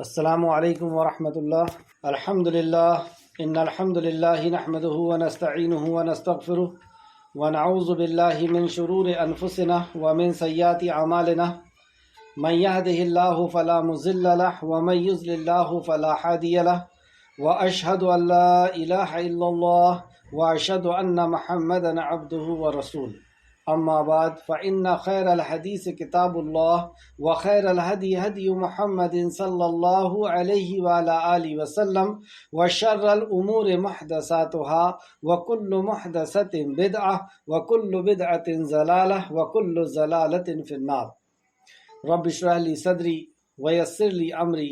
السلام علیکم ورحمۃ اللہ۔ الحمد للہ ان الحمد للہ نحمده ونستعینه ونستغفره ونعوذ باللہ من شرور انفسنا ومن سیئات اعمالنا من يهده الله فلا مضل له ومن يضلل الله فلا هادي له واشهد ان لا اله الا الله واشهد ان محمدا عبده ورسوله اما بعد فان خیر الحدیث کتاب اللہ وخیر الهدی هدی محمد صلی اللہ علیہ وعلی آلہ وسلم وشر الامور محدثاتها وکل محدثۃ بدعہ وکل بدعۃ ضلالہ وکل ضلالۃ فی النار۔ رب اشرح لی صدری ویسر لی امری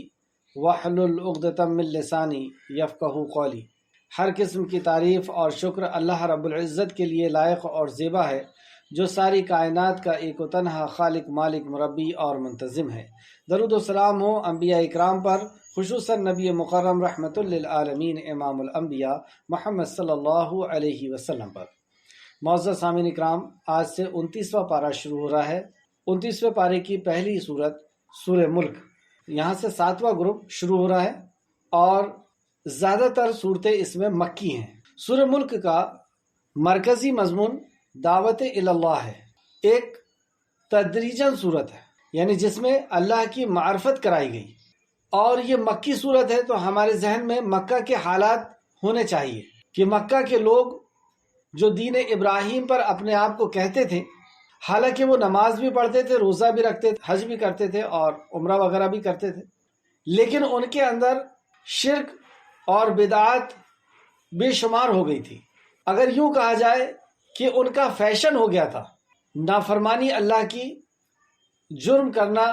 واحلل عقدۃ من لسانی یفقہوا قولی۔ ہر قسم کی تعریف اور شکر اللہ رب العزت کے لیے لائق اور زیبا ہے، جو ساری کائنات کا ایک و تنہا خالق، مالک، مربی اور منتظم ہے۔ درود و سلام ہو انبیاء اکرام پر، خصوصاً نبی مکرم رحمت للعالمین امام الانبیاء محمد صلی اللہ علیہ وسلم پر۔ معزز سامعین اکرام، آج سے 29واں پارہ شروع ہو رہا ہے۔ 29ویں پارے کی پہلی سورت سورہ ملک، یہاں سے 7واں گروپ شروع ہو رہا ہے اور زیادہ تر صورتیں اس میں مکی ہیں۔ سورہ ملک کا مرکزی مضمون دعوت اللہ ہے، ایک تدریجاً صورت ہے، یعنی جس میں اللہ کی معرفت کرائی گئی، اور یہ مکی صورت ہے تو ہمارے ذہن میں مکہ کے حالات ہونے چاہیے کہ مکہ کے لوگ جو دین ابراہیم پر اپنے آپ کو کہتے تھے، حالانکہ وہ نماز بھی پڑھتے تھے، روزہ بھی رکھتے تھے، حج بھی کرتے تھے اور عمرہ وغیرہ بھی کرتے تھے، لیکن ان کے اندر شرک اور بدعات بے شمار ہو گئی تھی۔ اگر یوں کہا جائے کہ ان کا فیشن ہو گیا تھا، نافرمانی اللہ کی، جرم کرنا،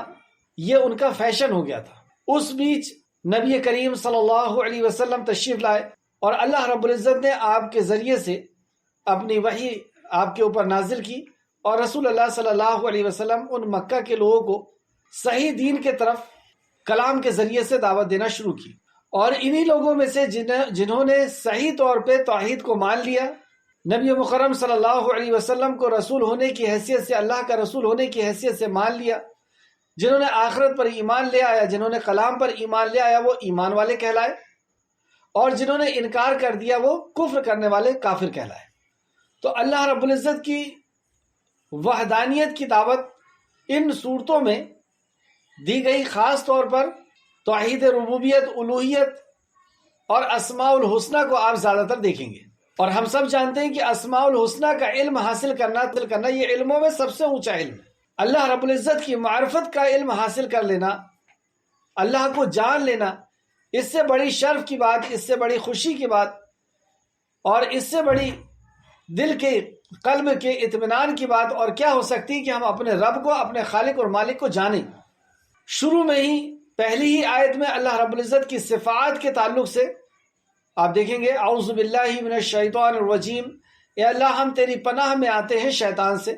یہ ان کا فیشن ہو گیا تھا۔ اس بیچ نبی کریم صلی اللہ علیہ وسلم تشریف لائے اور اللہ رب العزت نے آپ کے ذریعے سے اپنی وحی آپ کے اوپر نازل کی، اور رسول اللہ صلی اللہ علیہ وسلم ان مکہ کے لوگوں کو صحیح دین کے طرف کلام کے ذریعے سے دعوت دینا شروع کی، اور انہی لوگوں میں سے جنہوں نے صحیح طور پہ توحید کو مان لیا، نبی مکرم صلی اللہ علیہ وسلم کو رسول ہونے کی حیثیت سے، اللہ کا رسول ہونے کی حیثیت سے مان لیا، جنہوں نے آخرت پر ایمان لے آیا، جنہوں نے کلام پر ایمان لے آیا، وہ ایمان والے کہلائے، اور جنہوں نے انکار کر دیا وہ کفر کرنے والے کافر کہلائے۔ تو اللہ رب العزت کی وحدانیت کی دعوت ان صورتوں میں دی گئی، خاص طور پر توحید ربوبیت، الوہیت اور اسماء الحسنہ کو آپ زیادہ تر دیکھیں گے، اور ہم سب جانتے ہیں کہ اسماء الحسنہ کا علم حاصل کرنا یہ علموں میں سب سے اونچا علم ہے۔ اللہ رب العزت کی معرفت کا علم حاصل کر لینا، اللہ کو جان لینا، اس سے بڑی شرف کی بات، اس سے بڑی خوشی کی بات، اور اس سے بڑی دل کے، قلب کے اطمینان کی بات اور کیا ہو سکتی کہ ہم اپنے رب کو، اپنے خالق اور مالک کو جانیں۔ شروع میں ہی پہلی ہی آیت میں اللہ رب العزت کی صفات کے تعلق سے آپ دیکھیں گے، اعوذ باللہ من الشیطان الرجیم، اے اللہ ہم تیری پناہ میں آتے ہیں شیطان سے،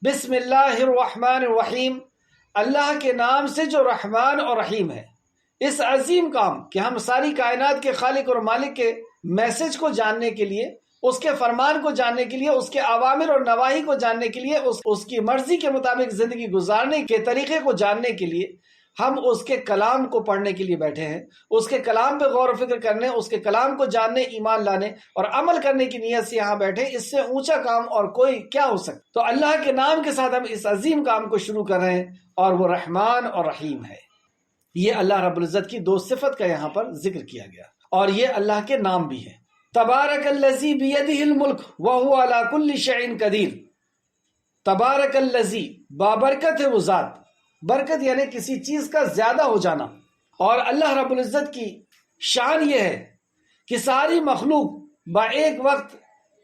بسم اللہ الرحمن الرحیم، اللہ کے نام سے جو رحمان اور رحیم ہے۔ اس عظیم کام کہ ہم ساری کائنات کے خالق اور مالک کے میسج کو جاننے کے لیے، اس کے فرمان کو جاننے کے لیے، اس کے اوامر اور نواہی کو جاننے کے لیے، اس کی مرضی کے مطابق زندگی گزارنے کے طریقے کو جاننے کے لیے ہم اس کے کلام کو پڑھنے کے لیے بیٹھے ہیں، اس کے کلام پہ غور و فکر کرنے، اس کے کلام کو جاننے، ایمان لانے اور عمل کرنے کی نیت سے یہاں بیٹھے، اس سے اونچا کام اور کوئی کیا ہو سکتا؟ تو اللہ کے نام کے ساتھ ہم اس عظیم کام کو شروع کر رہے ہیں، اور وہ رحمان اور رحیم ہے۔ یہ اللہ رب العزت کی دو صفت کا یہاں پر ذکر کیا گیا، اور یہ اللہ کے نام بھی ہے۔ تبارک الذی بیدہ الملک وہو علی کل شیء قدیر۔ تبارک الذی، بابرکت ہے وہ ذات، برکت یعنی کسی چیز کا زیادہ ہو جانا، اور اللہ رب العزت کی شان یہ ہے کہ ساری مخلوق با ایک وقت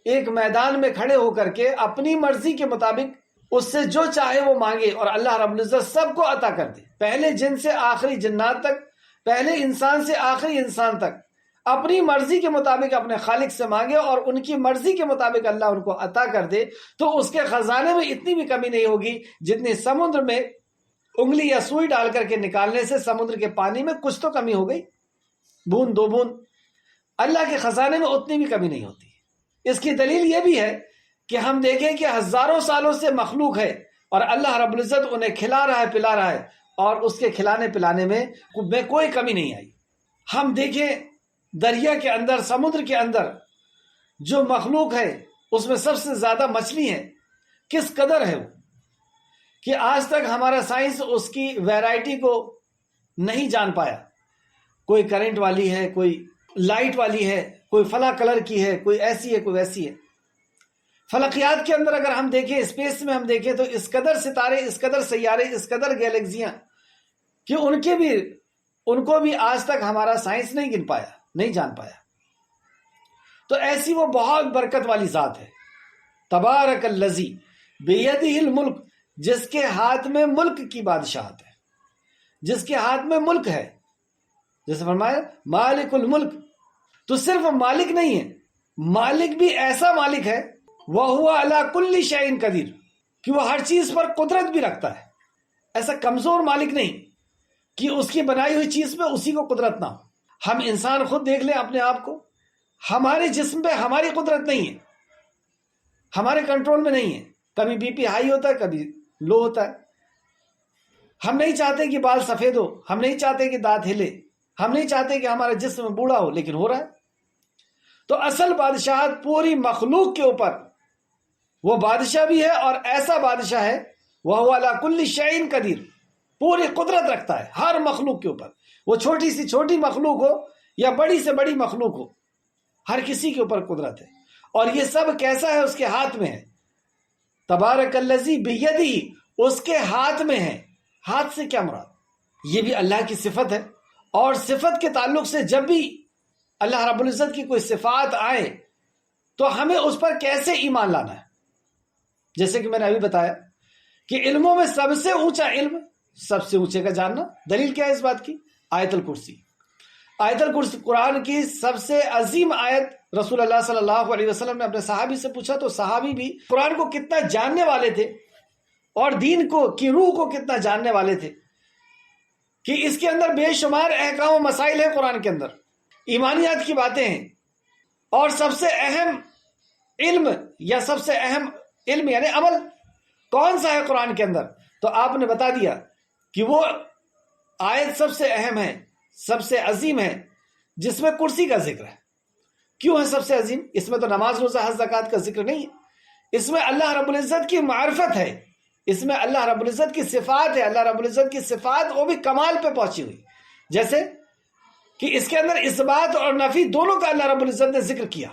ایک میدان میں کھڑے ہو کر کے اپنی مرضی کے مطابق اس سے جو چاہے وہ مانگے، اور اللہ رب العزت سب کو عطا کر دے، پہلے جن سے آخری جنات تک، پہلے انسان سے آخری انسان تک، اپنی مرضی کے مطابق اپنے خالق سے مانگے اور ان کی مرضی کے مطابق اللہ ان کو عطا کر دے، تو اس کے خزانے میں اتنی بھی کمی نہیں ہوگی جتنی سمندر میں انگلی یا سوئی ڈال کر کے نکالنے سے سمندر کے پانی میں کچھ تو کمی ہو گئی، بوند دو بوند، اللہ کے خزانے میں اتنی بھی کمی نہیں ہوتی۔ اس کی دلیل یہ بھی ہے کہ ہم دیکھیں کہ ہزاروں سالوں سے مخلوق ہے، اور اللہ رب العزت انہیں کھلا رہا ہے، پلا رہا ہے، اور اس کے کھلانے پلانے میں کوئی کمی نہیں آئی۔ ہم دیکھیں دریا کے اندر، سمندر کے اندر جو مخلوق ہے اس میں سب سے زیادہ مچھلی ہے، کس قدر ہے وہ کہ آج تک ہمارا سائنس اس کی ویرائٹی کو نہیں جان پایا۔ کوئی کرنٹ والی ہے، کوئی لائٹ والی ہے، کوئی فلاں کلر کی ہے، کوئی ایسی ہے، کوئی ویسی ہے۔ فلکیات کے اندر اگر ہم دیکھیں، اسپیس میں ہم دیکھیں تو اس قدر ستارے، اس قدر سیارے، اس قدر گیلیکسیاں کہ ان کو بھی آج تک ہمارا سائنس نہیں گن پایا، نہیں جان پایا۔ تو ایسی وہ بہت برکت والی ذات ہے، تبارک الذی بیدہ الملک، جس کے ہاتھ میں ملک کی بادشاہت ہے، جس کے ہاتھ میں ملک ہے۔ جیسے فرمایا مالک الملک، تو صرف مالک نہیں ہے، مالک بھی ایسا مالک ہے، وَهُوَ عَلَى كُلِّ شَيْءٍ قَدِيرٌ، کہ وہ ہر چیز پر قدرت بھی رکھتا ہے۔ ایسا کمزور مالک نہیں کہ اس کی بنائی ہوئی چیز پہ اسی کو قدرت نہ ہو۔ ہم انسان خود دیکھ لیں اپنے آپ کو، ہمارے جسم پہ ہماری قدرت نہیں ہے، ہمارے کنٹرول میں نہیں ہے۔ کبھی بی پی ہائی ہوتا ہے، کبھی لو ہوتا ہے۔ ہم نہیں چاہتے کہ بال سفید ہو، ہم نہیں چاہتے کہ دانت ہلے، ہم نہیں چاہتے کہ ہمارا جسم بوڑھا ہو، لیکن ہو رہا ہے۔ تو اصل بادشاہت پوری مخلوق کے اوپر، وہ بادشاہ بھی ہے اور ایسا بادشاہ ہے وَهُوَ عَلَى كُلِّ شَيْءٍ قَدِيرٌ، پوری قدرت رکھتا ہے ہر مخلوق کے اوپر، وہ چھوٹی سی چھوٹی مخلوق ہو یا بڑی سے بڑی مخلوق ہو، ہر کسی کے اوپر قدرت ہے۔ اور یہ سب کیسا ہے؟ اس کے ہاتھ میں ہے۔ تبارک الذی بیدہ، اس کے ہاتھ میں ہے۔ ہاتھ سے کیا مراد؟ یہ بھی اللہ کی صفت ہے، اور صفت کے تعلق سے جب بھی اللہ رب العزت کی کوئی صفات آئے تو ہمیں اس پر کیسے ایمان لانا ہے؟ جیسے کہ میں نے ابھی بتایا کہ علموں میں سب سے اونچا علم سب سے اونچے کا جاننا۔ دلیل کیا ہے اس بات کی؟ آیت الکرسی۔ آیت الکرسی قرآن کی سب سے عظیم آیت۔ رسول اللہ صلی اللہ علیہ وسلم نے اپنے صحابی سے پوچھا تو صحابی بھی قرآن کو کتنا جاننے والے تھے اور دین کو کی روح کو کتنا جاننے والے تھے کہ اس کے اندر بے شمار احکام و مسائل ہیں، قرآن کے اندر ایمانیات کی باتیں ہیں، اور سب سے اہم علم یا سب سے اہم علم یعنی عمل کون سا ہے قرآن کے اندر؟ تو آپ نے بتا دیا کہ وہ آیت سب سے اہم ہے، سب سے عظیم ہے، جس میں کرسی کا ذکر ہے۔ کیوں ہے سب سے عظیم؟ اس میں تو نماز، روزہ، حج، زکوٰۃ کا ذکر نہیں ہے، اس میں اللہ رب العزت کی معرفت ہے، اس میں اللہ رب العزت کی صفات ہے۔ اللہ رب العزت کی صفات وہ بھی کمال پہ پہنچی ہوئی، جیسے کہ اس کے اندر اثبات اور نفی دونوں کا اللہ رب العزت نے ذکر کیا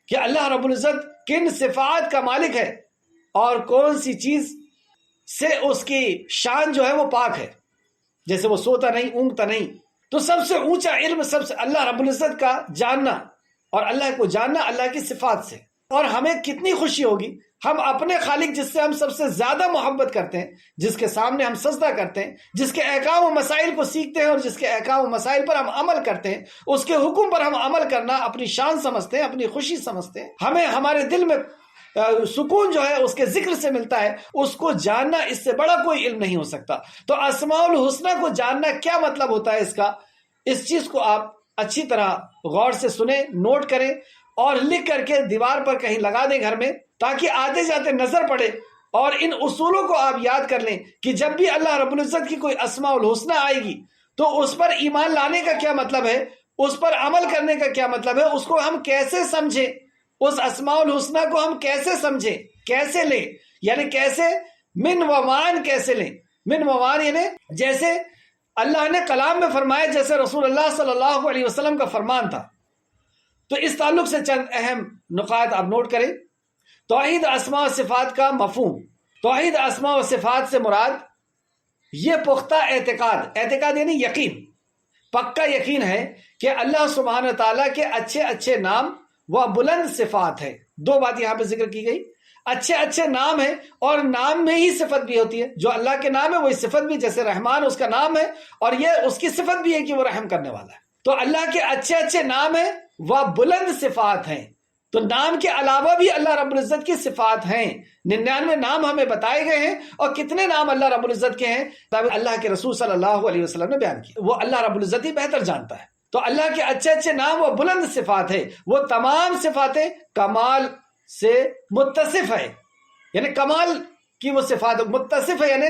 کہ اللہ رب العزت کن صفات کا مالک ہے اور کون سی چیز سے اس کی شان جو ہے وہ پاک ہے، جیسے وہ سوتا نہیں، اونگتا نہیں۔ تو سب سے اونچا علم سب سے اللہ رب العزت کا جاننا، اور اللہ کو جاننا اللہ کی صفات سے۔ اور ہمیں کتنی خوشی ہوگی ہم اپنے خالق جس سے ہم سب سے زیادہ محبت کرتے ہیں، جس کے سامنے ہم سجدہ کرتے ہیں، جس کے احکام و مسائل کو سیکھتے ہیں اور جس کے احکام و مسائل پر ہم عمل کرتے ہیں، اس کے حکم پر ہم عمل کرنا اپنی شان سمجھتے ہیں، اپنی خوشی سمجھتے ہیں۔ ہمیں ہمارے دل میں سکون جو ہے اس کے ذکر سے ملتا ہے، اس کو جاننا اس سے بڑا کوئی علم نہیں ہو سکتا۔ تو اسماء الحسنہ کو جاننا کیا مطلب ہوتا ہے اس کا؟ اس چیز کو آپ اچھی طرح غور سے سنیں، نوٹ کریں اور لکھ کر کے دیوار پر کہیں لگا دیں گھر میں، تاکہ آتے جاتے نظر پڑے، اور ان اصولوں کو آپ یاد کر لیں کہ جب بھی اللہ رب العزت کی کوئی اسماء الحسنہ آئے گی تو اس پر ایمان لانے کا کیا مطلب ہے، اس پر عمل کرنے کا کیا مطلب ہے، اس کو ہم کیسے سمجھیں، اس اسماء الحسنہ کو ہم کیسے سمجھیں، کیسے لیں، یعنی کیسے من ومان کیسے لیں۔ من ومان یعنی جیسے اللہ نے کلام میں فرمایا، جیسے رسول اللہ صلی اللہ علیہ وسلم کا فرمان تھا۔ تو اس تعلق سے چند اہم نقاط آپ نوٹ کریں۔ توحید اسماء و صفات کا مفہوم۔ توحید اسماء و صفات سے مراد یہ پختہ اعتقاد، اعتقاد یعنی یقین، پکا یقین ہے کہ اللہ سبحانہ تعالیٰ کے اچھے اچھے نام و بلند صفات ہے۔ دو بات یہاں پہ ذکر کی گئی، اچھے اچھے نام ہیں اور نام میں ہی صفت بھی ہوتی ہے، جو اللہ کے نام ہے وہی صفت بھی، جیسے رحمان اس کا نام ہے اور یہ اس کی صفت بھی ہے کہ وہ رحم کرنے والا ہے۔ تو اللہ کے اچھے اچھے نام ہیں وہ بلند صفات ہیں۔ تو نام کے علاوہ بھی اللہ رب العزت کی صفات ہیں، 99 نام ہمیں بتائے گئے ہیں، اور کتنے نام اللہ رب العزت کے ہیں اللہ کے رسول صلی اللہ علیہ وسلم نے بیان کیا، وہ اللہ رب العزت ہی بہتر جانتا ہے۔ تو اللہ کے اچھے اچھے نام و بلند صفات ہے، وہ تمام صفاتیں کمال سے متصف ہے، یعنی کمال کی وہ صفات متصف ہے، یعنی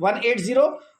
180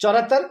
74,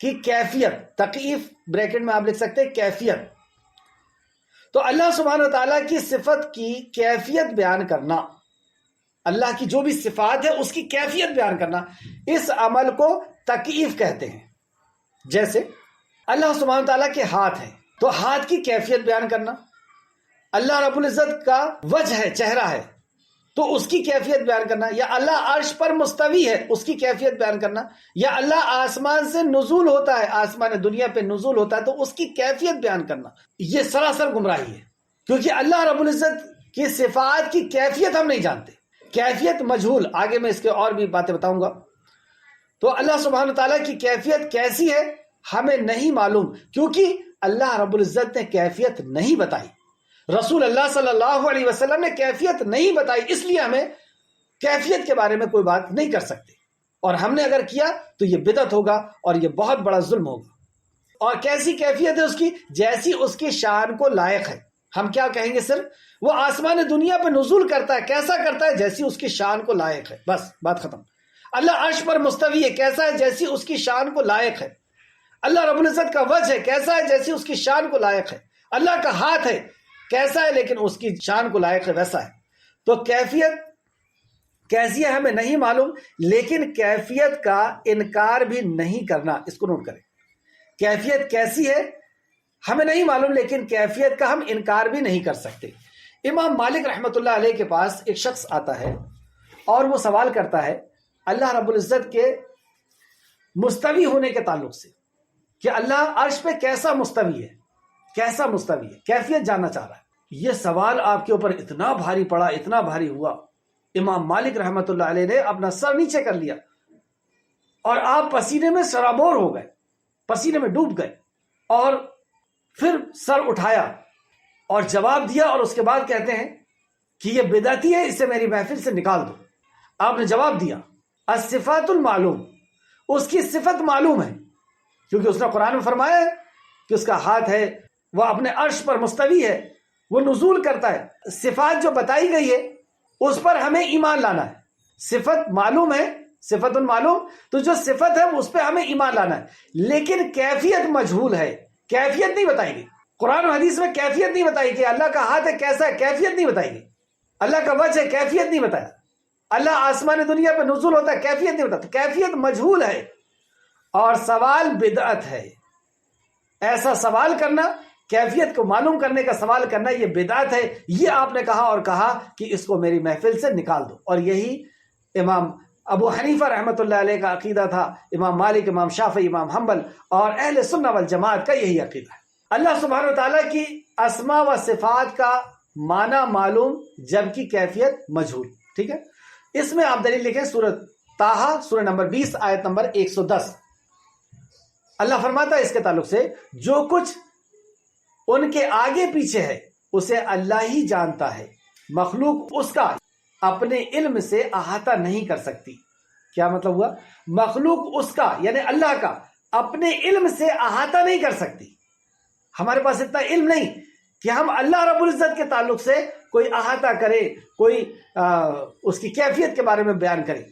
کی کیفیت، تکیف بریکٹ میں آپ لکھ سکتے ہیں کیفیت. تو اللہ سبحانہ و تعالیٰ کی صفت کی کیفیت بیان کرنا، اللہ کی جو بھی صفات ہے اس کی کیفیت بیان کرنا، اس عمل کو تکیف کہتے ہیں. جیسے اللہ سبحانہ و تعالیٰ کے ہاتھ ہیں تو ہاتھ کی کیفیت بیان کرنا. اللہ رب العزت کا وجہ ہے، چہرہ ہے، تو اس کی کیفیت بیان کرنا. یا اللہ عرش پر مستوی ہے، اس کی کیفیت بیان کرنا. یا اللہ آسمان سے نزول ہوتا ہے، آسمان دنیا پہ نزول ہوتا ہے، تو اس کی کیفیت بیان کرنا. یہ سراسر گمراہی ہے، کیونکہ اللہ رب العزت کی صفات کی کیفیت ہم نہیں جانتے. کیفیت مجہول، آگے میں اس کے اور بھی باتیں بتاؤں گا. تو اللہ سبحانہ تعالیٰ کی کیفیت کیسی ہے ہمیں نہیں معلوم، کیونکہ اللہ رب العزت نے کیفیت نہیں بتائی، رسول اللہ صلی اللہ علیہ وسلم نے کیفیت نہیں بتائی، اس لیے ہمیں کیفیت کے بارے میں کوئی بات نہیں کر سکتے. اور ہم نے اگر کیا تو یہ بدعت ہوگا اور یہ بہت بڑا ظلم ہوگا. اور کیسی کیفیت ہے اس کی؟ جیسی اس کی شان کو لائق ہے. ہم کیا کہیں گے؟ صرف وہ آسمان دنیا پہ نزول کرتا ہے، کیسا کرتا ہے؟ جیسی اس کی شان کو لائق ہے، بس بات ختم. اللہ عرش پر مستوی ہے، کیسا ہے؟ جیسی اس کی شان کو لائق ہے. اللہ رب العزت کا وجہ ہے، کیسا ہے؟ جیسی اس کی شان کو لائق ہے. اللہ کا ہاتھ ہے، کیسا ہے؟ لیکن اس کی شان کو لائق ہے، ویسا ہے. تو کیفیت کیسی ہے ہمیں نہیں معلوم، لیکن کیفیت کا انکار بھی نہیں کرنا، اس کو نوٹ کریں. کیفیت کیسی ہے ہمیں نہیں معلوم، لیکن کیفیت کا ہم انکار بھی نہیں کر سکتے. امام مالک رحمۃ اللہ علیہ کے پاس ایک شخص آتا ہے اور وہ سوال کرتا ہے اللہ رب العزت کے مستوی ہونے کے تعلق سے، کہ اللہ عرش پہ کیسا مستوی ہے، کیسا مستوی ہے، کیفیت جاننا چاہ رہا ہے. یہ سوال آپ کے اوپر اتنا بھاری پڑا، اتنا بھاری ہوا، امام مالک رحمۃ اللہ علیہ نے اپنا سر نیچے کر لیا اور آپ پسینے میں سرابور ہو گئے، پسینے میں ڈوب گئے. اور پھر سر اٹھایا اور جواب دیا، اور اس کے بعد کہتے ہیں کہ یہ بدعتی ہے، اسے میری محفل سے نکال دو. آپ نے جواب دیا الصفات المعلوم، اس کی صفت معلوم ہے، کیونکہ اس نے قرآن میں فرمایا ہے کہ اس کا ہاتھ ہے، وہ اپنے عرش پر مستوی ہے، وہ نزول کرتا ہے. صفات جو بتائی گئی ہے اس پر ہمیں ایمان لانا ہے. صفت معلوم ہے، صفت المعلوم، تو جو صفت ہے اس پہ ہمیں ایمان لانا ہے. لیکن کیفیت مجہول ہے، کیفیت نہیں بتائی گئی. قرآن و حدیث میں کیفیت نہیں بتائی گئی. اللہ کا ہاتھ ہے، کیسا ہے، کیفیت نہیں بتائی گئی. اللہ کا وجہ ہے، کیفیت نہیں بتایا. اللہ آسمان دنیا پہ نزول ہوتا ہے، کیفیت نہیں بتاتا. کیفیت مجہول ہے اور سوال بدعت ہے. ایسا سوال کرنا، کیفیت کو معلوم کرنے کا سوال کرنا، یہ بدعت ہے. یہ آپ نے کہا اور کہا کہ اس کو میری محفل سے نکال دو. اور یہی امام ابو حنیفہ رحمۃ اللہ علیہ کا عقیدہ تھا، امام مالک، امام شافعی، امام حنبل اور اہل سنہ والجماعت کا یہی عقیدہ ہے. اللہ سبحانہ وتعالیٰ کی اسماء و صفات کا معنی معلوم جبکہ کیفیت مجہول. ٹھیک ہے، اس میں آپ دلیل لکھیں سورۃ طٰہٰ، سورہ نمبر 20 آیت نمبر 110. اللہ فرماتا ہے اس کے تعلق سے جو کچھ ان کے آگے پیچھے ہے اسے اللہ ہی جانتا ہے، مخلوق اس کا اپنے علم سے احاطہ نہیں کر سکتی. کیا مطلب ہوا؟ مخلوق اس کا یعنی اللہ کا اپنے علم سے احاطہ نہیں کر سکتی. ہمارے پاس اتنا علم نہیں کہ ہم اللہ رب العزت کے تعلق سے کوئی احاطہ کرے، کوئی اس کی کیفیت کے بارے میں بیان کرے.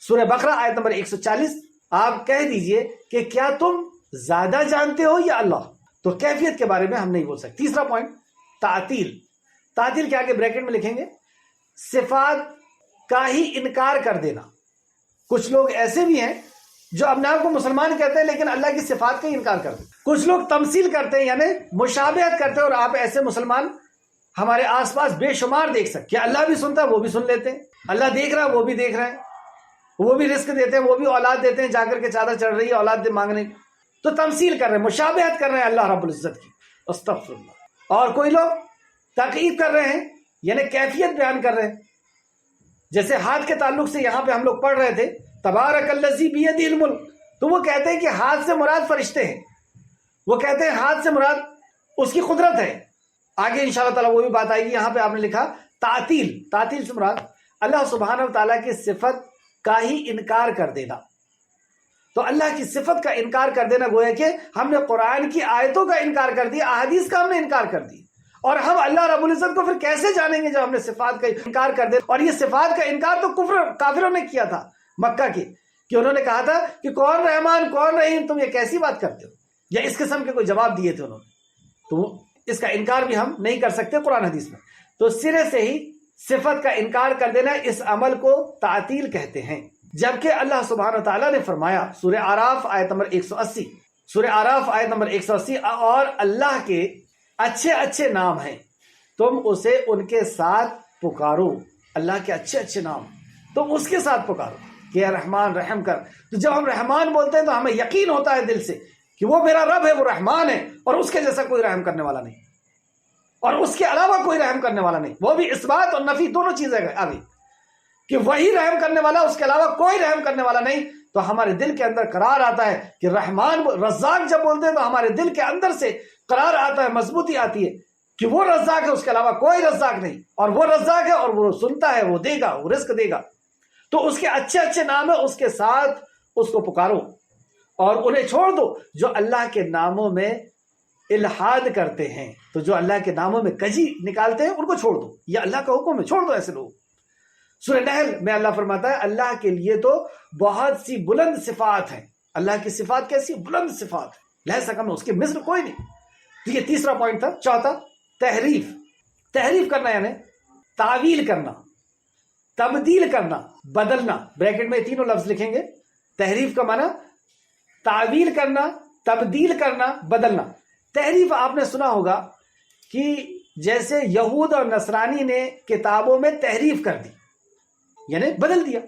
سورہ بقرہ آیت نمبر 140، آپ کہہ دیجئے کہ کیا تم زیادہ جانتے ہو یا اللہ؟ تو کیفیت کے بارے میں ہم نہیں بول سکتے. تیسرا پوائنٹ تعطیل. تعطیل کے آگے بریکٹ میں لکھیں گے صفات کا ہی انکار کر دینا. کچھ لوگ ایسے بھی ہیں جو اپنے آپ کو مسلمان کہتے ہیں لیکن اللہ کی صفات کا ہی انکار کرتے ہیں. کچھ لوگ تمثیل کرتے ہیں یعنی مشابہت کرتے ہیں، اور آپ ایسے مسلمان ہمارے آس پاس بے شمار دیکھ سکتے ہیں. اللہ بھی سنتا ہے، وہ بھی سن لیتے ہیں. اللہ دیکھ رہا ہے، وہ بھی دیکھ رہے ہیں. وہ بھی رزق دیتے ہیں، وہ بھی اولاد دیتے ہیں. جا کر کے چادر چڑھ رہی ہے اولاد دے مانگنے کی. تو تمثیل کر رہے ہیں، مشابہت کر رہے ہیں اللہ رب العزت کی. استغفر اللہ. اور کوئی لوگ تقیید کر رہے ہیں یعنی کیفیت بیان کر رہے ہیں. جیسے ہاتھ کے تعلق سے یہاں پہ ہم لوگ پڑھ رہے تھے تبارک الذی بیدہ الملک، تو وہ کہتے ہیں کہ ہاتھ سے مراد فرشتے ہیں. وہ کہتے ہیں ہاتھ سے مراد اس کی قدرت ہے. آگے انشاءاللہ تعالیٰ وہ بھی بات آئے گی. یہاں پہ آپ نے لکھا تعطیل. تعطیل سے مراد اللہ سبحانہ و تعالیٰ کی صفت کا ہی انکار کر دینا. تو اللہ کی صفت کا انکار کر دینا گویا کہ ہم نے قرآن کی آیتوں کا انکار کر دیا، احادیث کا ہم نے انکار کر دیا. اور ہم اللہ رب العزت کو پھر کیسے جانیں گے جب ہم نے صفات کا انکار کر دیا؟ اور یہ صفات کا انکار تو کافروں نے کیا تھا مکہ کے. کہ انہوں نے کہا تھا کہ کون رحمان کون رحیم، تم یہ کیسی بات کرتے ہو، یا اس قسم کے کوئی جواب دیے تھے انہوں نے، تو اس کا انکار بھی ہم نہیں کر سکتے قرآن حدیث میں۔ تو سرے سے ہی صفت کا انکار کر دینا، اس عمل کو تعطیل کہتے ہیں۔ جبکہ اللہ سبحانہ و تعالیٰ نے فرمایا سورہ اعراف آیت نمبر 180، سورہ اعراف آیت نمبر 180، اور اللہ کے اچھے اچھے نام ہیں، تم اسے ان کے ساتھ پکارو۔ اللہ کے اچھے اچھے نام تم اس کے ساتھ پکارو کہ اے رحمان رحم کر۔ تو جب ہم رحمان بولتے ہیں تو ہمیں یقین ہوتا ہے دل سے کہ وہ میرا رب ہے، وہ رحمان ہے، اور اس کے جیسا کوئی رحم کرنے والا نہیں، اور اس کے علاوہ کوئی رحم کرنے والا نہیں۔ وہ بھی اثبات اور نفی دونوں چیزیں آ گئی کہ وہی رحم کرنے والا، اس کے علاوہ کوئی رحم کرنے والا نہیں۔ تو ہمارے دل کے اندر قرار آتا ہے کہ رحمان رزاق جب بولتے ہیں تو ہمارے دل کے اندر سے قرار آتا ہے، مضبوطی آتی ہے کہ وہ رزاق ہے، اس کے علاوہ کوئی رزاق نہیں، اور وہ رزاق ہے اور وہ سنتا ہے، وہ دے گا، وہ رزق دے گا۔ تو اس کے اچھے اچھے نام ہے، اس کے ساتھ اس کو پکارو اور انہیں چھوڑ دو جو اللہ کے ناموں میں الحاد کرتے ہیں۔ تو جو اللہ کے ناموں میں کجی نکالتے ہیں ان کو چھوڑ دو، یہ اللہ کا حکم ہے، چھوڑ دو ایسے لوگ۔ سورہ نحل میں اللہ فرماتا ہے اللہ کے لیے تو بہت سی بلند صفات ہیں۔ اللہ کی صفات کیسی بلند صفات ہے، لہ سکم اس کے مثل کوئی نہیں۔ تو یہ تیسرا پوائنٹ تھا۔ چوتھا، تحریف۔ تحریف کرنا یعنی تعویل کرنا، تبدیل کرنا، بدلنا۔ بریکٹ میں تینوں لفظ لکھیں گے۔ تحریف کا معنی تعویل کرنا، تبدیل کرنا، بدلنا۔ تحریف آپ نے سنا ہوگا کہ جیسے یہود اور نصرانی نے کتابوں میں تحریف کر دی، یعنی بدل دیا،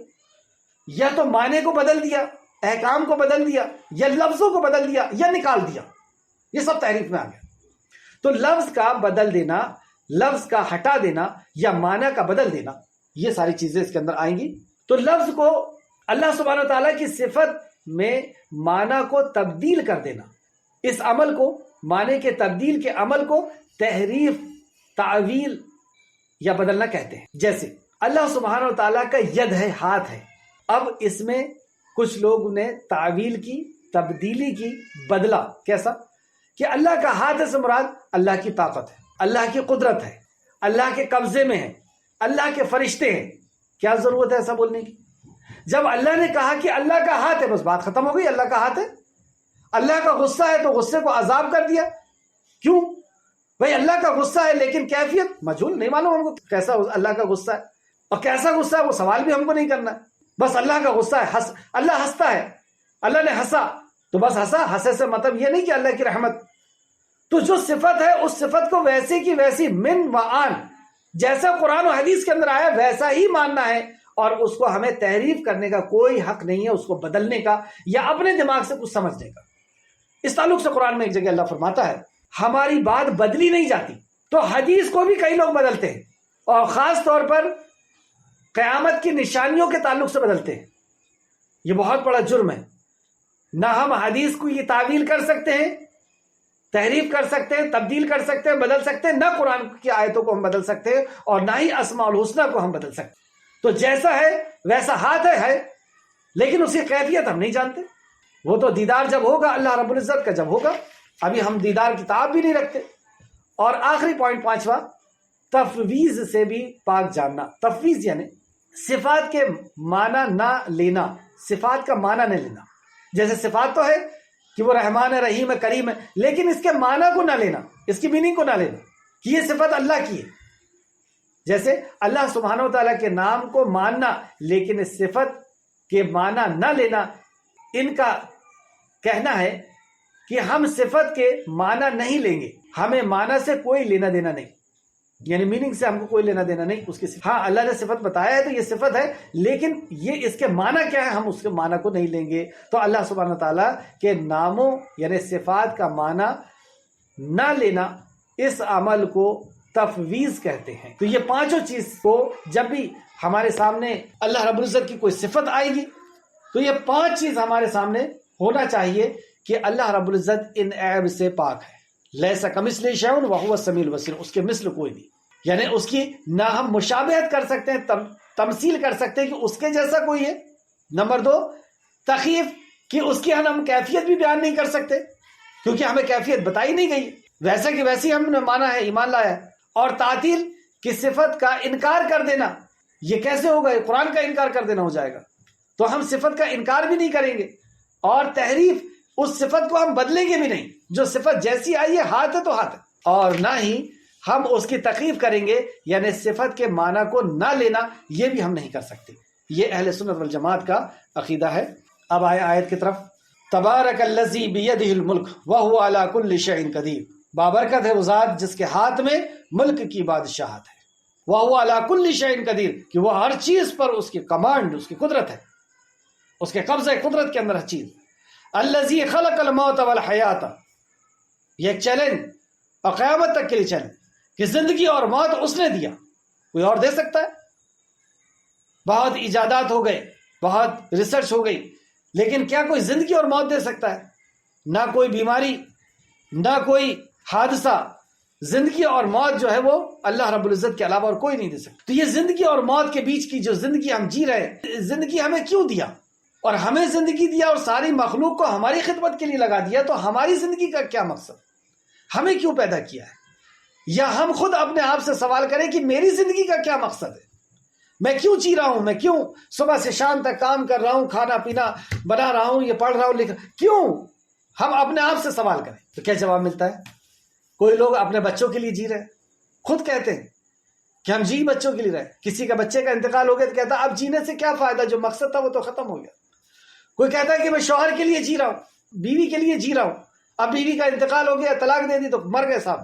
یا تو معنی کو بدل دیا، احکام کو بدل دیا، یا لفظوں کو بدل دیا، یا نکال دیا۔ یہ سب تحریف میں آ گیا۔ تو لفظ کا بدل دینا، لفظ کا ہٹا دینا، یا معنی کا بدل دینا، یہ ساری چیزیں اس کے اندر آئیں گی۔ تو لفظ کو اللہ سبحانہ وتعالیٰ کی صفت میں معنی کو تبدیل کر دینا، اس عمل کو، معنی کے تبدیل کے عمل کو تحریف، تعویل یا بدلنا کہتے ہیں۔ جیسے اللہ سبحانہ وتعالیٰ کا ید ہے، ہاتھ ہے، اب اس میں کچھ لوگ نے تعویل کی، تبدیلی کی، بدلا۔ کیسا کہ اللہ کا ہاتھ سے مراد اللہ کی طاقت ہے، اللہ کی قدرت ہے، اللہ کے قبضے میں ہے، اللہ کے فرشتے ہیں۔ کیا ضرورت ہے ایسا بولنے کی؟ جب اللہ نے کہا کہ اللہ کا ہاتھ ہے، بس بات ختم ہو گئی، اللہ کا ہاتھ ہے۔ اللہ کا غصہ ہے تو غصے کو عذاب کر دیا۔ کیوں بھائی؟ اللہ کا غصہ ہے لیکن کیفیت مجہول، نہیں معلوم ہم کو کیسا اللہ کا غصہ ہے، اور کیسا غصہ ہے وہ سوال بھی ہم کو نہیں کرنا ہے۔ بس اللہ کا غصہ ہے، اللہ ہنستا ہے، اللہ نے ہنسا تو بس ہنسا۔ ہنسے سے مطلب یہ نہیں کہ اللہ کی رحمت۔ تو جو صفت ہے اس صفت کو ویسے کی ویسی من و آن، جیسا قرآن و حدیث کے اندر آیا ویسا ہی ماننا ہے، اور اس کو ہمیں تحریف کرنے کا کوئی حق نہیں ہے، اس کو بدلنے کا یا اپنے دماغ سے کچھ سمجھنے کا۔ اس تعلق سے قرآن میں ایک جگہ اللہ فرماتا ہے ہماری بات بدلی نہیں جاتی۔ تو حدیث کو بھی کئی لوگ بدلتے ہیں، اور خاص طور پر قیامت کی نشانیوں کے تعلق سے بدلتے ہیں۔ یہ بہت بڑا جرم ہے۔ نہ ہم حدیث کو یہ تعویل کر سکتے ہیں، تحریف کر سکتے ہیں، تبدیل کر سکتے ہیں، بدل سکتے ہیں، نہ قرآن کی آیتوں کو ہم بدل سکتے ہیں، اور نہ ہی اسماء الحسنہ کو ہم بدل سکتے ہیں۔ تو جیسا ہے ویسا ہاتھ ہے، لیکن اس کی کیفیت ہم نہیں جانتے۔ وہ تو دیدار جب ہوگا اللہ رب العزت کا، جب ہوگا، ابھی ہم دیدار کتاب بھی نہیں رکھتے۔ اور آخری پوائنٹ، پانچواں، تفویض سے بھی پاک جاننا۔ تفویض یعنی صفات کے معنی نہ لینا، صفات کا معنی نہ لینا۔ جیسے صفات تو ہے کہ وہ رحمان ہے، رحیم ہے، کریم ہے، لیکن اس کے معنی کو نہ لینا، اس کی میننگ کو نہ لینا کہ یہ صفت اللہ کی ہے۔ جیسے اللہ سبحانہ وتعالیٰ کے نام کو ماننا لیکن اس صفت کے معنی نہ لینا۔ ان کا کہنا ہے کہ ہم صفت کے معنی نہیں لیں گے، ہمیں معنی سے کوئی لینا دینا نہیں، یعنی میننگ سے ہم کو کوئی لینا دینا نہیں اس کی صفت۔ ہاں اللہ نے صفت بتایا ہے تو یہ صفت ہے، لیکن یہ اس کے معنی کیا ہے ہم اس کے معنی کو نہیں لیں گے۔ تو اللہ سبحانہ تعالیٰ کے ناموں یعنی صفات کا معنی نہ لینا، اس عمل کو تفویض کہتے ہیں۔ تو یہ پانچوں چیز کو جب بھی ہمارے سامنے اللہ رب العزت کی کوئی صفت آئے گی تو یہ پانچ چیز ہمارے سامنے ہونا چاہیے کہ اللہ رب العزت ان عیب سے پاک ہے۔ لیسا کمثلہ شیء وہو السمیع البصیر، اس کے مثل کوئی نہیں، یعنی اس کی نہ ہم مشابہت کر سکتے ہیں، تمثیل کر سکتے ہیں کہ اس کے جیسا کوئی ہے۔ نمبر دو، تخیف، کہ اس کی ہم کیفیت بھی بیان نہیں کر سکتے کیونکہ ہمیں کیفیت بتائی نہیں گئی، ویسا کہ ویسی ہم نے مانا ہے، ایمان لایا ہے۔ اور تعطیل، کی صفت کا انکار کر دینا، یہ کیسے ہوگا؟ یہ قرآن کا انکار کر دینا ہو جائے گا۔ تو ہم صفت کا انکار بھی نہیں کریں گے، اور تحریف اس صفت کو ہم بدلیں گے بھی نہیں. جو صفت جیسی آئی ہے، ہاتھ ہے تو ہاتھ ہے، اور نہ ہی ہم اس کی تکلیف کریں گے، یعنی صفت کے معنی کو نہ لینا، یہ بھی ہم نہیں کر سکتے. یہ اہل سنت والجماعت کا عقیدہ ہے. اب آئے آیت کی طرف. تبارک الذی بیدہ الملک وہو علی کل شیء قدیر. بابرکت ہے وہ ذات جس کے ہاتھ میں ملک کی بادشاہت ہے. وہو علی کل شیء قدیر، کہ وہ ہر چیز پر اس کی کمانڈ، اس کی قدرت ہے، اس کے قبضہ قدرت کے اندر ہر چیز. الذی خلق الموت والحیات، یہ ایک چیلنج اور قیامت تک کے لیے چیلنج کہ زندگی اور موت اس نے دیا، کوئی اور دے سکتا ہے؟ بہت ایجادات ہو گئے، بہت ریسرچ ہو گئی، لیکن کیا کوئی زندگی اور موت دے سکتا ہے؟ نہ کوئی بیماری، نہ کوئی حادثہ. زندگی اور موت جو ہے وہ اللہ رب العزت کے علاوہ اور کوئی نہیں دے سکتا. تو یہ زندگی اور موت کے بیچ کی جو زندگی ہم جی رہے ہیں، زندگی ہمیں کیوں دیا؟ اور ہمیں زندگی دیا اور ساری مخلوق کو ہماری خدمت کے لیے لگا دیا، تو ہماری زندگی کا کیا مقصد؟ ہمیں کیوں پیدا کیا ہے؟ یا ہم خود اپنے آپ سے سوال کریں کہ میری زندگی کا کیا مقصد ہے؟ میں کیوں جی رہا ہوں؟ میں کیوں صبح سے شام تک کام کر رہا ہوں، کھانا پینا بنا رہا ہوں، یہ پڑھ رہا ہوں، لکھ رہا ہوں، کیوں؟ ہم اپنے آپ سے سوال کریں تو کیا جواب ملتا ہے؟ کوئی لوگ اپنے بچوں کے لیے جی رہے ہیں، خود کہتے ہیں کہ ہم جی بچوں کے لیے رہے. کسی کا بچے کا انتقال ہو گیا تو کہتا اب جینے سے کیا فائدہ، جو مقصد تھا وہ تو ختم ہو گیا. کوئی کہتا ہے کہ میں شوہر کے لیے جی رہا ہوں، بیوی کے لیے جی رہا ہوں، اب بیوی کا انتقال ہو گیا، طلاق دے دی تو مر گئے صاحب،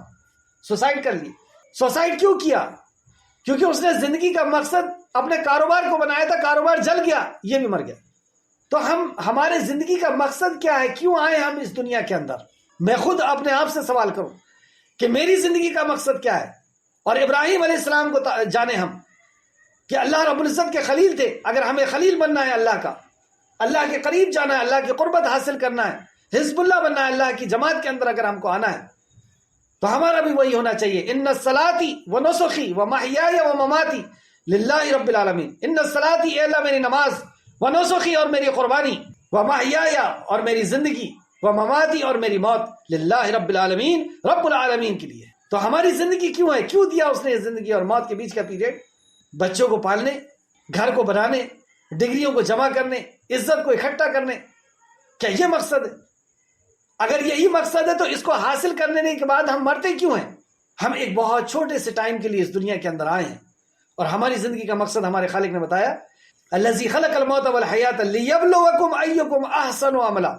سوسائڈ کر لی. سوسائڈ کیوں کیا؟ کیونکہ اس نے زندگی کا مقصد اپنے کاروبار کو بنایا تھا، کاروبار جل گیا، یہ بھی مر گیا. تو ہمارے زندگی کا مقصد کیا ہے؟ کیوں آئے ہم اس دنیا کے اندر؟ میں خود اپنے آپ سے سوال کروں کہ میری زندگی کا مقصد کیا ہے. اور ابراہیم علیہ السلام کو جانے ہم کہ اللہ رب العزت کے خلیل تھے. اگر ہمیں خلیل بننا ہے اللہ کا، اللہ کے قریب جانا ہے، اللہ کی قربت حاصل کرنا ہے، حزب اللہ بننا ہے، اللہ کی جماعت کے اندر اگر ہم کو آنا ہے، تو ہمارا بھی وہی ہونا چاہیے. ان صلاتی و نسخی و محیای و مماتی للہ رب العالمین. ان صلاتی، اے اللہ میری نماز، و نسخی اور میری قربانی، و محیای اور میری زندگی، و مماتی اور میری موت، للہ رب العالمین، رب العالمین کے لیے. تو ہماری زندگی کیوں ہے؟ کیوں دیا اس نے زندگی اور موت کے بیچ کا پیریڈ؟ بچوں کو پالنے، گھر کو بنانے، ڈگریوں کو جمع کرنے، عزت کو اکٹھا کرنے. کیا یہ مقصد ہے؟ اگر یہی مقصد ہے تو اس کو حاصل کرنے کے بعد ہم مرتے کیوں ہیں؟ ہم ایک بہت چھوٹے سے ٹائم کے لیے اس دنیا کے اندر آئے ہیں، اور ہماری زندگی کا مقصد ہمارے خالق نے بتایا، الذی خلق الموت والحیات لیبلوکم ایکم احسن عملا،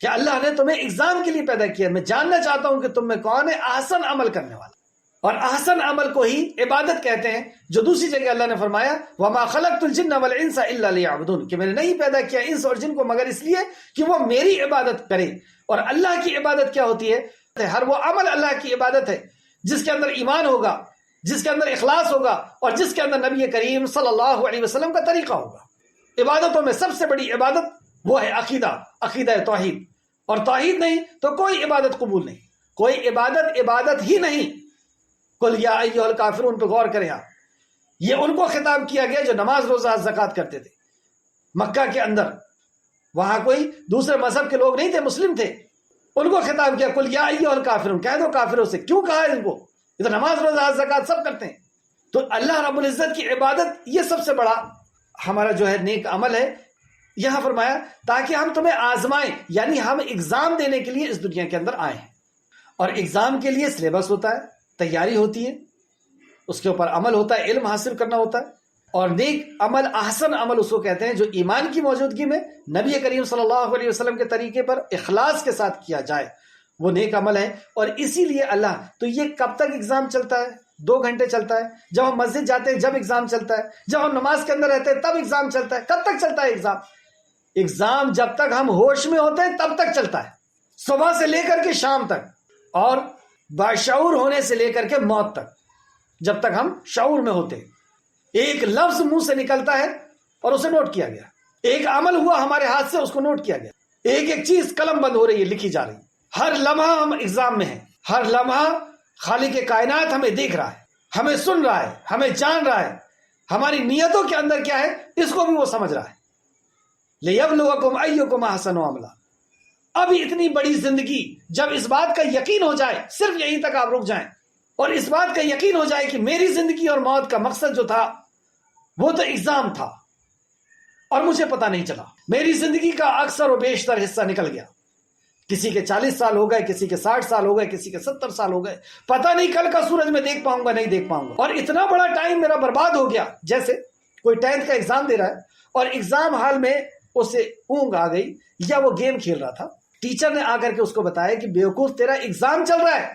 کہ اللہ نے تمہیں ایگزام کے لیے پیدا کیا. میں جاننا چاہتا ہوں کہ تم میں کون ہے احسن عمل کرنے والا. اور احسن عمل کو ہی عبادت کہتے ہیں، جو دوسری جگہ اللہ نے فرمایا وما خلقت الجن والانس الا لیعبدون، کہ میں نے نہیں پیدا کیا انس اور جن کو مگر اس لیے کہ وہ میری عبادت کریں. اور اللہ کی عبادت کیا ہوتی ہے؟ ہر وہ عمل اللہ کی عبادت ہے جس کے اندر ایمان ہوگا، جس کے اندر اخلاص ہوگا، اور جس کے اندر نبی کریم صلی اللہ علیہ وسلم کا طریقہ ہوگا. عبادتوں میں سب سے بڑی عبادت وہ ہے عقیدہ، عقیدہ توحید. اور توحید نہیں تو کوئی عبادت قبول نہیں، کوئی عبادت ہی نہیں. قل یا ایھا الکافرون پہ غور کریں آپ. یہ ان کو خطاب کیا گیا جو نماز روزہ زکوٰۃ کرتے تھے مکہ کے اندر. وہاں کوئی دوسرے مذہب کے لوگ نہیں تھے، مسلم تھے. ان کو خطاب کیا قل یا ایھا الکافرون، کہہ دو کافروں سے. کیوں کہا ہے ان کو؟ یہ تو نماز روزہ زکوٰۃ سب کرتے ہیں. تو اللہ رب العزت کی عبادت یہ سب سے بڑا ہمارا جو ہے نیک عمل ہے. یہاں فرمایا تاکہ ہم تمہیں آزمائیں، یعنی ہم ایگزام دینے کے لیے اس دنیا کے اندر آئے ہیں. اور ایگزام کے لیے سلیبس ہوتا ہے، تیاری ہوتی ہے، اس کے اوپر عمل ہوتا ہے، علم حاصل کرنا ہوتا ہے. اور نیک عمل، احسن عمل اس کو کہتے ہیں جو ایمان کی موجودگی میں نبی کریم صلی اللہ علیہ وسلم کے طریقے پر اخلاص کے ساتھ کیا جائے، وہ نیک عمل ہے. اور اسی لیے اللہ تو یہ کب تک ایگزام چلتا ہے؟ 2 گھنٹے چلتا ہے. جب ہم مسجد جاتے ہیں جب ایگزام چلتا ہے، جب ہم نماز کے اندر رہتے ہیں تب ایگزام چلتا ہے. کب تک چلتا ہے ایگزام؟ ایگزام جب تک ہم ہوش میں ہوتے ہیں تب تک چلتا ہے، صبح سے لے کر کے شام تک، اور باشعور ہونے سے لے کر کے موت تک، جب تک ہم شعور میں ہوتے ہیں. ایک لفظ منہ سے نکلتا ہے اور اسے نوٹ کیا گیا، ایک عمل ہوا ہمارے ہاتھ سے اس کو نوٹ کیا گیا، ایک ایک چیز قلم بند ہو رہی ہے، لکھی جا رہی ہے. ہر لمحہ ہم ایگزام میں ہیں، ہر لمحہ خالق کائنات ہمیں دیکھ رہا ہے، ہمیں سن رہا ہے، ہمیں جان رہا ہے. ہماری نیتوں کے اندر کیا ہے اس کو بھی وہ سمجھ رہا ہے. لیبلوکم ایکم احسن عملا. اب اتنی بڑی زندگی جب اس بات کا یقین ہو جائے، صرف یہیں تک آپ رک جائیں، اور اس بات کا یقین ہو جائے کہ میری زندگی اور موت کا مقصد جو تھا وہ تو ایگزام تھا، اور مجھے پتا نہیں چلا. میری زندگی کا اکثر و بیشتر حصہ نکل گیا. کسی کے 40 سال ہو گئے, کسی کے 60 سال ہو گئے, کسی کے 70 سال ہو گئے. پتہ نہیں کل کا سورج میں دیکھ پاؤں گا نہیں دیکھ پاؤں گا. اور اتنا بڑا ٹائم میرا برباد ہو گیا. جیسے کوئی 10th کا ایگزام دے رہا ہے اور ایگزام ہال میں اسے اونگ آ گئی یا وہ گیم کھیل رہا تھا. ٹیچر نے آ کر کے اس کو بتایا کہ بیوقوف تیرا ایگزام چل رہا ہے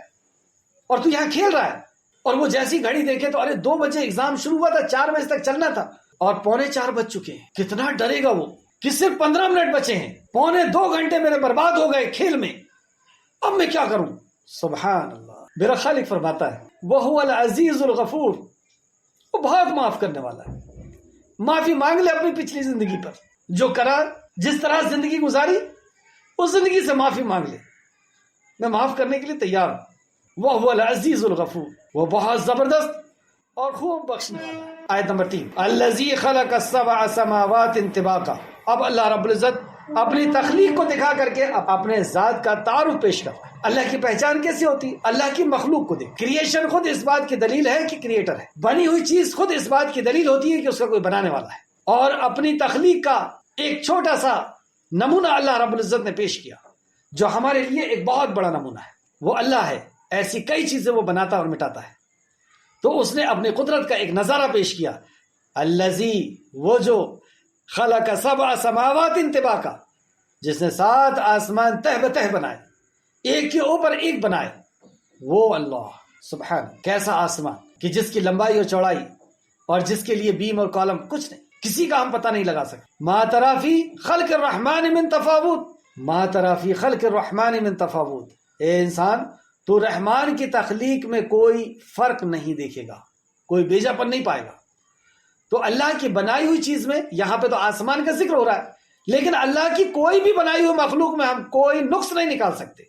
اور تو یہاں کھیل رہا ہے. اور وہ جیسی گھڑی دیکھے تو 2 بجے ایگزام شروع ہوا تھا, 4 بجے تک چلنا تھا اور 3:45 بج چکے ہیں. کتنا ڈرے گا وہ کہ صرف 15 منٹ بچے ہیں, 2.25 گھنٹے میرے برباد ہو گئے کھیل میں, اب میں کیا کروں. سبحان اللہ. میرا خالق فرماتا ہے وَهُوَ الْعَزِيزُ الْغَفُورُ, وہ بہت معاف کرنے والا ہے. معافی مانگ لے اپنی پچھلی زندگی پر, جو کرا جس طرح زندگی گزاری اس زندگی سے معافی مانگ لے, میں معاف کرنے کے لیے تیار ہوں. وَهُوَ الْعَزِيزُ الْغَفُورُ, وہ بہت زبردست اور خوب بخشنے والا ہے. آیت نمبر 3 الَّذِي خَلَقَ السَّبْعَ سَمَاوَاتٍ طِبَاقًا. اب اللہ رب العزت اپنی تخلیق کو دکھا کر کے اپنے ذات کا تعارف پیش کر. اللہ کی پہچان کیسے ہوتی؟ اللہ کی مخلوق کو دیکھ. کریشن خود اس بات کی دلیل ہے کہ کریٹر ہے. بنی ہوئی چیز خود اس بات کی دلیل ہوتی ہے کہ اس کا کوئی بنانے والا ہے. اور اپنی تخلیق کا ایک چھوٹا سا نمونہ اللہ رب العزت نے پیش کیا جو ہمارے لیے ایک بہت بڑا نمونہ ہے. وہ اللہ ہے, ایسی کئی چیزیں وہ بناتا اور مٹاتا ہے. تو اس نے اپنی قدرت کا ایک نظارہ پیش کیا. الذی, وہ جو خلق 7 سماوات طباقا, جس نے 7 آسمان تہ بتہ بنائے, ایک کے اوپر ایک بنائے. وہ اللہ سبحان, کیسا آسمان کہ جس کی لمبائی اور چوڑائی اور جس کے لیے بیم اور کالم کچھ نہیں, کسی کا ہم پتہ نہیں لگا سکتے. ما تری فی خلق الرحمن من تفاوت, ما تری فی خلق الرحمن من تفاوت. اے انسان, تو رحمان کی تخلیق میں کوئی فرق نہیں دیکھے گا, کوئی بیجا پن نہیں پائے گا. تو اللہ کی بنائی ہوئی چیز میں, یہاں پہ تو آسمان کا ذکر ہو رہا ہے, لیکن اللہ کی کوئی بھی بنائی ہوئی مخلوق میں ہم کوئی نقص نہیں نکال سکتے.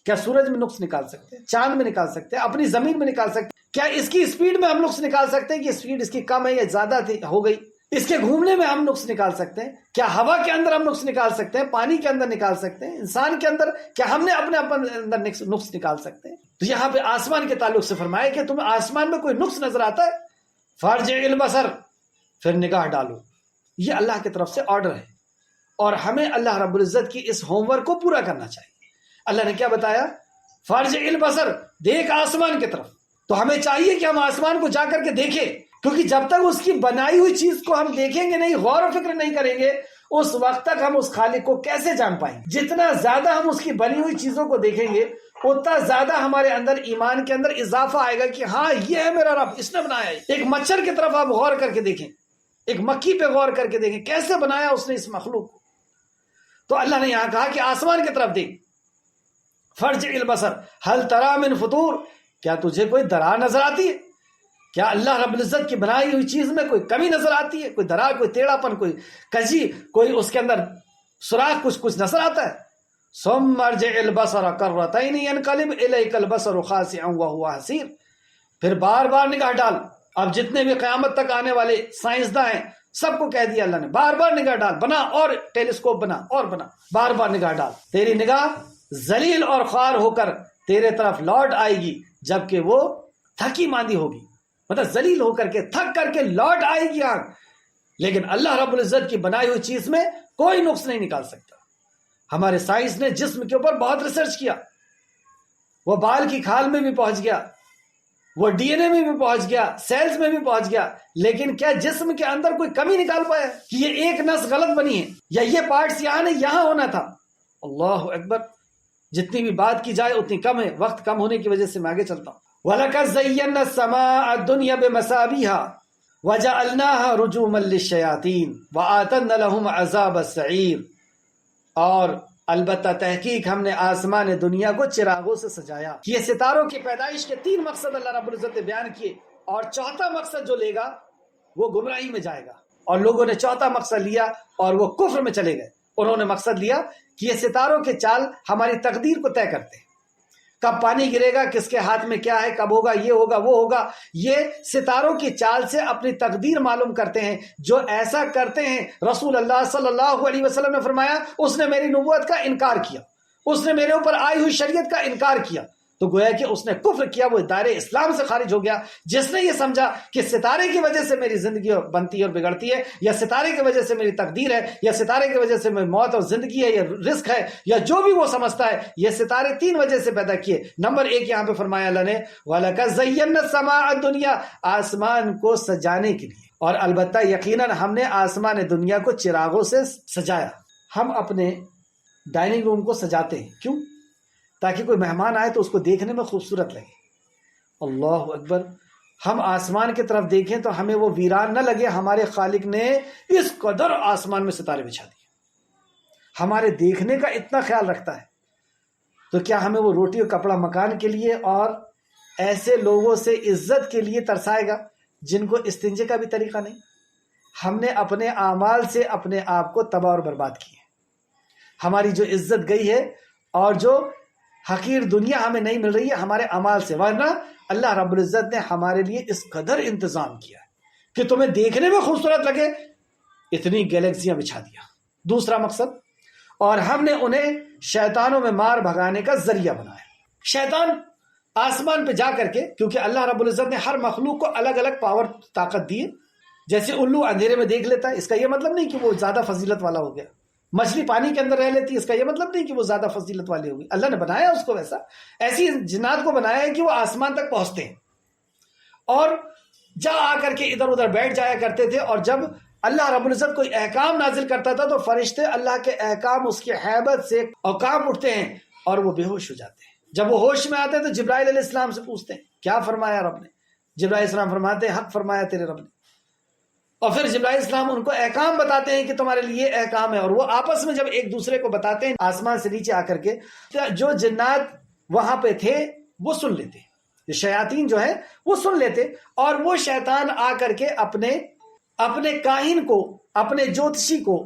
کیا سورج میں نقص نکال سکتے ہیں؟ چاند میں نکال سکتے ہیں؟ اپنی زمین میں نکال سکتے ہیں؟ کیا اس کی اسپیڈ میں ہم نقص نکال سکتے ہیں کہ اسپیڈ اس کی کم ہے یا زیادہ ہو گئی؟ اس کے گھومنے میں ہم نقص نکال سکتے ہیں؟ کیا ہوا کے اندر ہم نقص نکال سکتے ہیں؟ پانی کے اندر نکال سکتے ہیں؟ انسان کے اندر کیا ہم نے اپنے اندر نقص نکال سکتے ہیں؟ تو یہاں پہ آسمان کے تعلق سے فرمایا کہ تمہیں آسمان میں کوئی نقص نظر آتا ہے, فارجع البصر, پھر نگاہ ڈالو. یہ اللہ کی طرف سے آرڈر ہے اور ہمیں اللہ رب العزت کی اس ہوم ورک کو پورا کرنا چاہیے. اللہ نے کیا بتایا؟ فارجع البصر, دیکھ آسمان کی طرف. تو ہمیں چاہیے کہ ہم آسمان کو جا کر کے دیکھیں, کیونکہ جب تک اس کی بنائی ہوئی چیز کو ہم دیکھیں گے نہیں, غور و فکر نہیں کریں گے, اس وقت تک ہم اس خالق کو کیسے جان پائیں گے؟ جتنا زیادہ ہم اس کی بنی ہوئی چیزوں کو دیکھیں گے اتنا زیادہ ہمارے اندر ایمان کے اندر اضافہ آئے گا کہ ہاں یہ ہے میرا رب, اس نے بنایا ہے. ایک مچھر کی طرف آپ غور کر کے دیکھیں, ایک مکھی پہ غور کر کے دیکھیں کیسے بنایا اس نے اس مخلوق کو. تو اللہ نے یہاں کہا کہ آسمان کی طرف دیکھ. فرجع البصر هل ترى من فطور, کیا تجھے کوئی درار نظر آتی ہے؟ کیا اللہ رب العزت کی بنائی ہوئی چیز میں کوئی کمی نظر آتی ہے؟ کوئی درار, کوئی ٹیڑھا پن, کوئی کجی, کوئی اس کے اندر سوراخ, کچھ نظر آتا ہے؟ ثم ارجع البصر کرتين ينقلب اليك البصر خاسئا وهو حسير. پھر بار بار نگاہ ڈال. اب جتنے بھی قیامت تک آنے والے سائنسداں ہیں سب کو کہہ دیا اللہ نے, بار بار نگاہ ڈال, بنا اور ٹیلیسکوپ بنا اور بنا, بار بار نگاہ ڈال. تیری نگاہ ذلیل اور خوار ہو کر تیرے طرف لوٹ آئے گی جبکہ وہ تھکی ماندی ہوگی, مطلب ذلیل ہو کر کے, تھک کر کے لوٹ آئے گی آنکھ. لیکن اللہ رب العزت کی بنائی ہوئی چیز میں کوئی نقص نہیں نکال سکتا. ہمارے سائنس نے جسم کے اوپر بہت ریسرچ کیا, وہ بال کی کھال میں بھی پہنچ گیا, وہ ڈی این اے میں بھی پہنچ گیا, سیلز میں بھی پہنچ گیا, لیکن کیا جسم کے اندر کوئی کمی نکال پایا کہ یہ ایک نس غلط بنی ہے یا یہ پارٹس یہاں نہیں یہاں ہونا تھا؟ اللہ اکبر. جتنی بھی بات کی جائے اتنی کم ہے, وقت کم ہونے کی وجہ سے میں آگے چلتا ہوں. وَلَقَدْ زَيَّنَّا السَّمَاءَ الدُّنْيَا بِمَصَابِيحَ وَجَعَلْنَاهَا رُجُومًا لِلشَّيَاطِينِ وَأَعْتَدْنَا لَهُمْ عَذَابَ السَّعِيرِ. اور البتہ تحقیق ہم نے آسمان دنیا کو چراغوں سے سجایا. یہ ستاروں کی پیدائش کے 3 مقصد اللہ رب العزت نے بیان کیے, اور چوتھا مقصد جو لے گا وہ گمراہی میں جائے گا. اور لوگوں نے چوتھا مقصد لیا اور وہ کفر میں چلے گئے. انہوں نے مقصد لیا کہ یہ ستاروں کے چال ہماری تقدیر کو طے کرتے ہیں, کب پانی گرے گا, کس کے ہاتھ میں کیا ہے, کب ہوگا, یہ ہوگا, وہ ہوگا. یہ ستاروں کی چال سے اپنی تقدیر معلوم کرتے ہیں. جو ایسا کرتے ہیں, رسول اللہ صلی اللہ علیہ وسلم نے فرمایا, اس نے میری نبوت کا انکار کیا, اس نے میرے اوپر آئی ہوئی شریعت کا انکار کیا. تو گویا کہ اس نے کفر کیا، وہ دائرے اسلام سے خارج ہو گیا۔ جس نے یہ سمجھا کہ ستارے کی وجہ سے میری زندگی بنتی ہے اور بگڑتی ہے، یا ستارے کی وجہ سے میری تقدیر ہے، یا ستارے کی وجہ سے میری موت اور زندگی ہے، یا رزق ہے، یا جو بھی وہ سمجھتا ہے، یہ ستارے 3 وجہ سے پیدا کیے۔ نمبر 1 یہاں پہ فرمایا اللہ نے وَلَقَدْ زَيَّنَّا السَّمَاءَ الدُّنْيَا، آسمان کو سجانے کے لیے، اور البتہ یقیناً ہم نے آسمان دنیا کو چراغوں سے سجایا۔ ہم اپنے ڈائننگ روم کو سجاتے ہیں، کیوں؟ تاکہ کوئی مہمان آئے تو اس کو دیکھنے میں خوبصورت لگے۔ اللہ اکبر۔ ہم آسمان کی طرف دیکھیں تو ہمیں وہ ویران نہ لگے، ہمارے خالق نے اس قدر آسمان میں ستارے بچھا دیے، ہمارے دیکھنے کا اتنا خیال رکھتا ہے۔ تو کیا ہمیں وہ روٹی اور کپڑا مکان کے لیے اور ایسے لوگوں سے عزت کے لیے ترسائے گا جن کو استنجے کا بھی طریقہ نہیں؟ ہم نے اپنے اعمال سے اپنے آپ کو تباہ اور برباد کیے، ہماری جو عزت گئی ہے اور جو حقیر دنیا ہمیں نہیں مل رہی ہے ہمارے اعمال سے، ورنہ اللہ رب العزت نے ہمارے لیے اس قدر انتظام کیا کہ تمہیں دیکھنے میں خوبصورت لگے، اتنی گیلیکسیاں بچھا دیا۔ دوسرا مقصد، اور ہم نے انہیں شیطانوں میں مار بھگانے کا ذریعہ بنایا۔ شیطان آسمان پہ جا کر کے، کیونکہ اللہ رب العزت نے ہر مخلوق کو الگ الگ پاور طاقت دی ہے، جیسے الو اندھیرے میں دیکھ لیتا ہے، اس کا یہ مطلب نہیں کہ وہ زیادہ فضیلت والا ہو گیا۔ مچھلی پانی کے اندر رہ لیتی ہے، اس کا یہ مطلب نہیں کہ وہ زیادہ فضیلت والی ہوگی۔ اللہ نے بنایا اس کو ویسا، ایسی جنات کو بنایا ہے کہ وہ آسمان تک پہنچتے ہیں اور جا آ کر کے ادھر ادھر بیٹھ جایا کرتے تھے، اور جب اللہ رب العزت کوئی احکام نازل کرتا تھا تو فرشتے اللہ کے احکام، اس کی ہیبت سے اوقاف اٹھتے ہیں اور وہ بے ہوش ہو جاتے ہیں۔ جب وہ ہوش میں آتے ہیں تو جبرائیل علیہ السلام سے پوچھتے ہیں کیا فرمایا رب نے؟ جبرائیل علیہ السلام فرماتے ہیں حق فرمایا تیرے رب نے، اور پھر جبرائیل السلام ان کو احکام بتاتے ہیں کہ تمہارے لیے یہ احکام ہے، اور وہ آپس میں جب ایک دوسرے کو بتاتے ہیں آسمان سے نیچے آ کر کے، جو جنات وہاں پہ تھے وہ سن لیتے، شیاطین جو ہیں وہ سن لیتے، اور وہ شیطان آ کر کے اپنے کاہن کو، اپنے جوتشی کو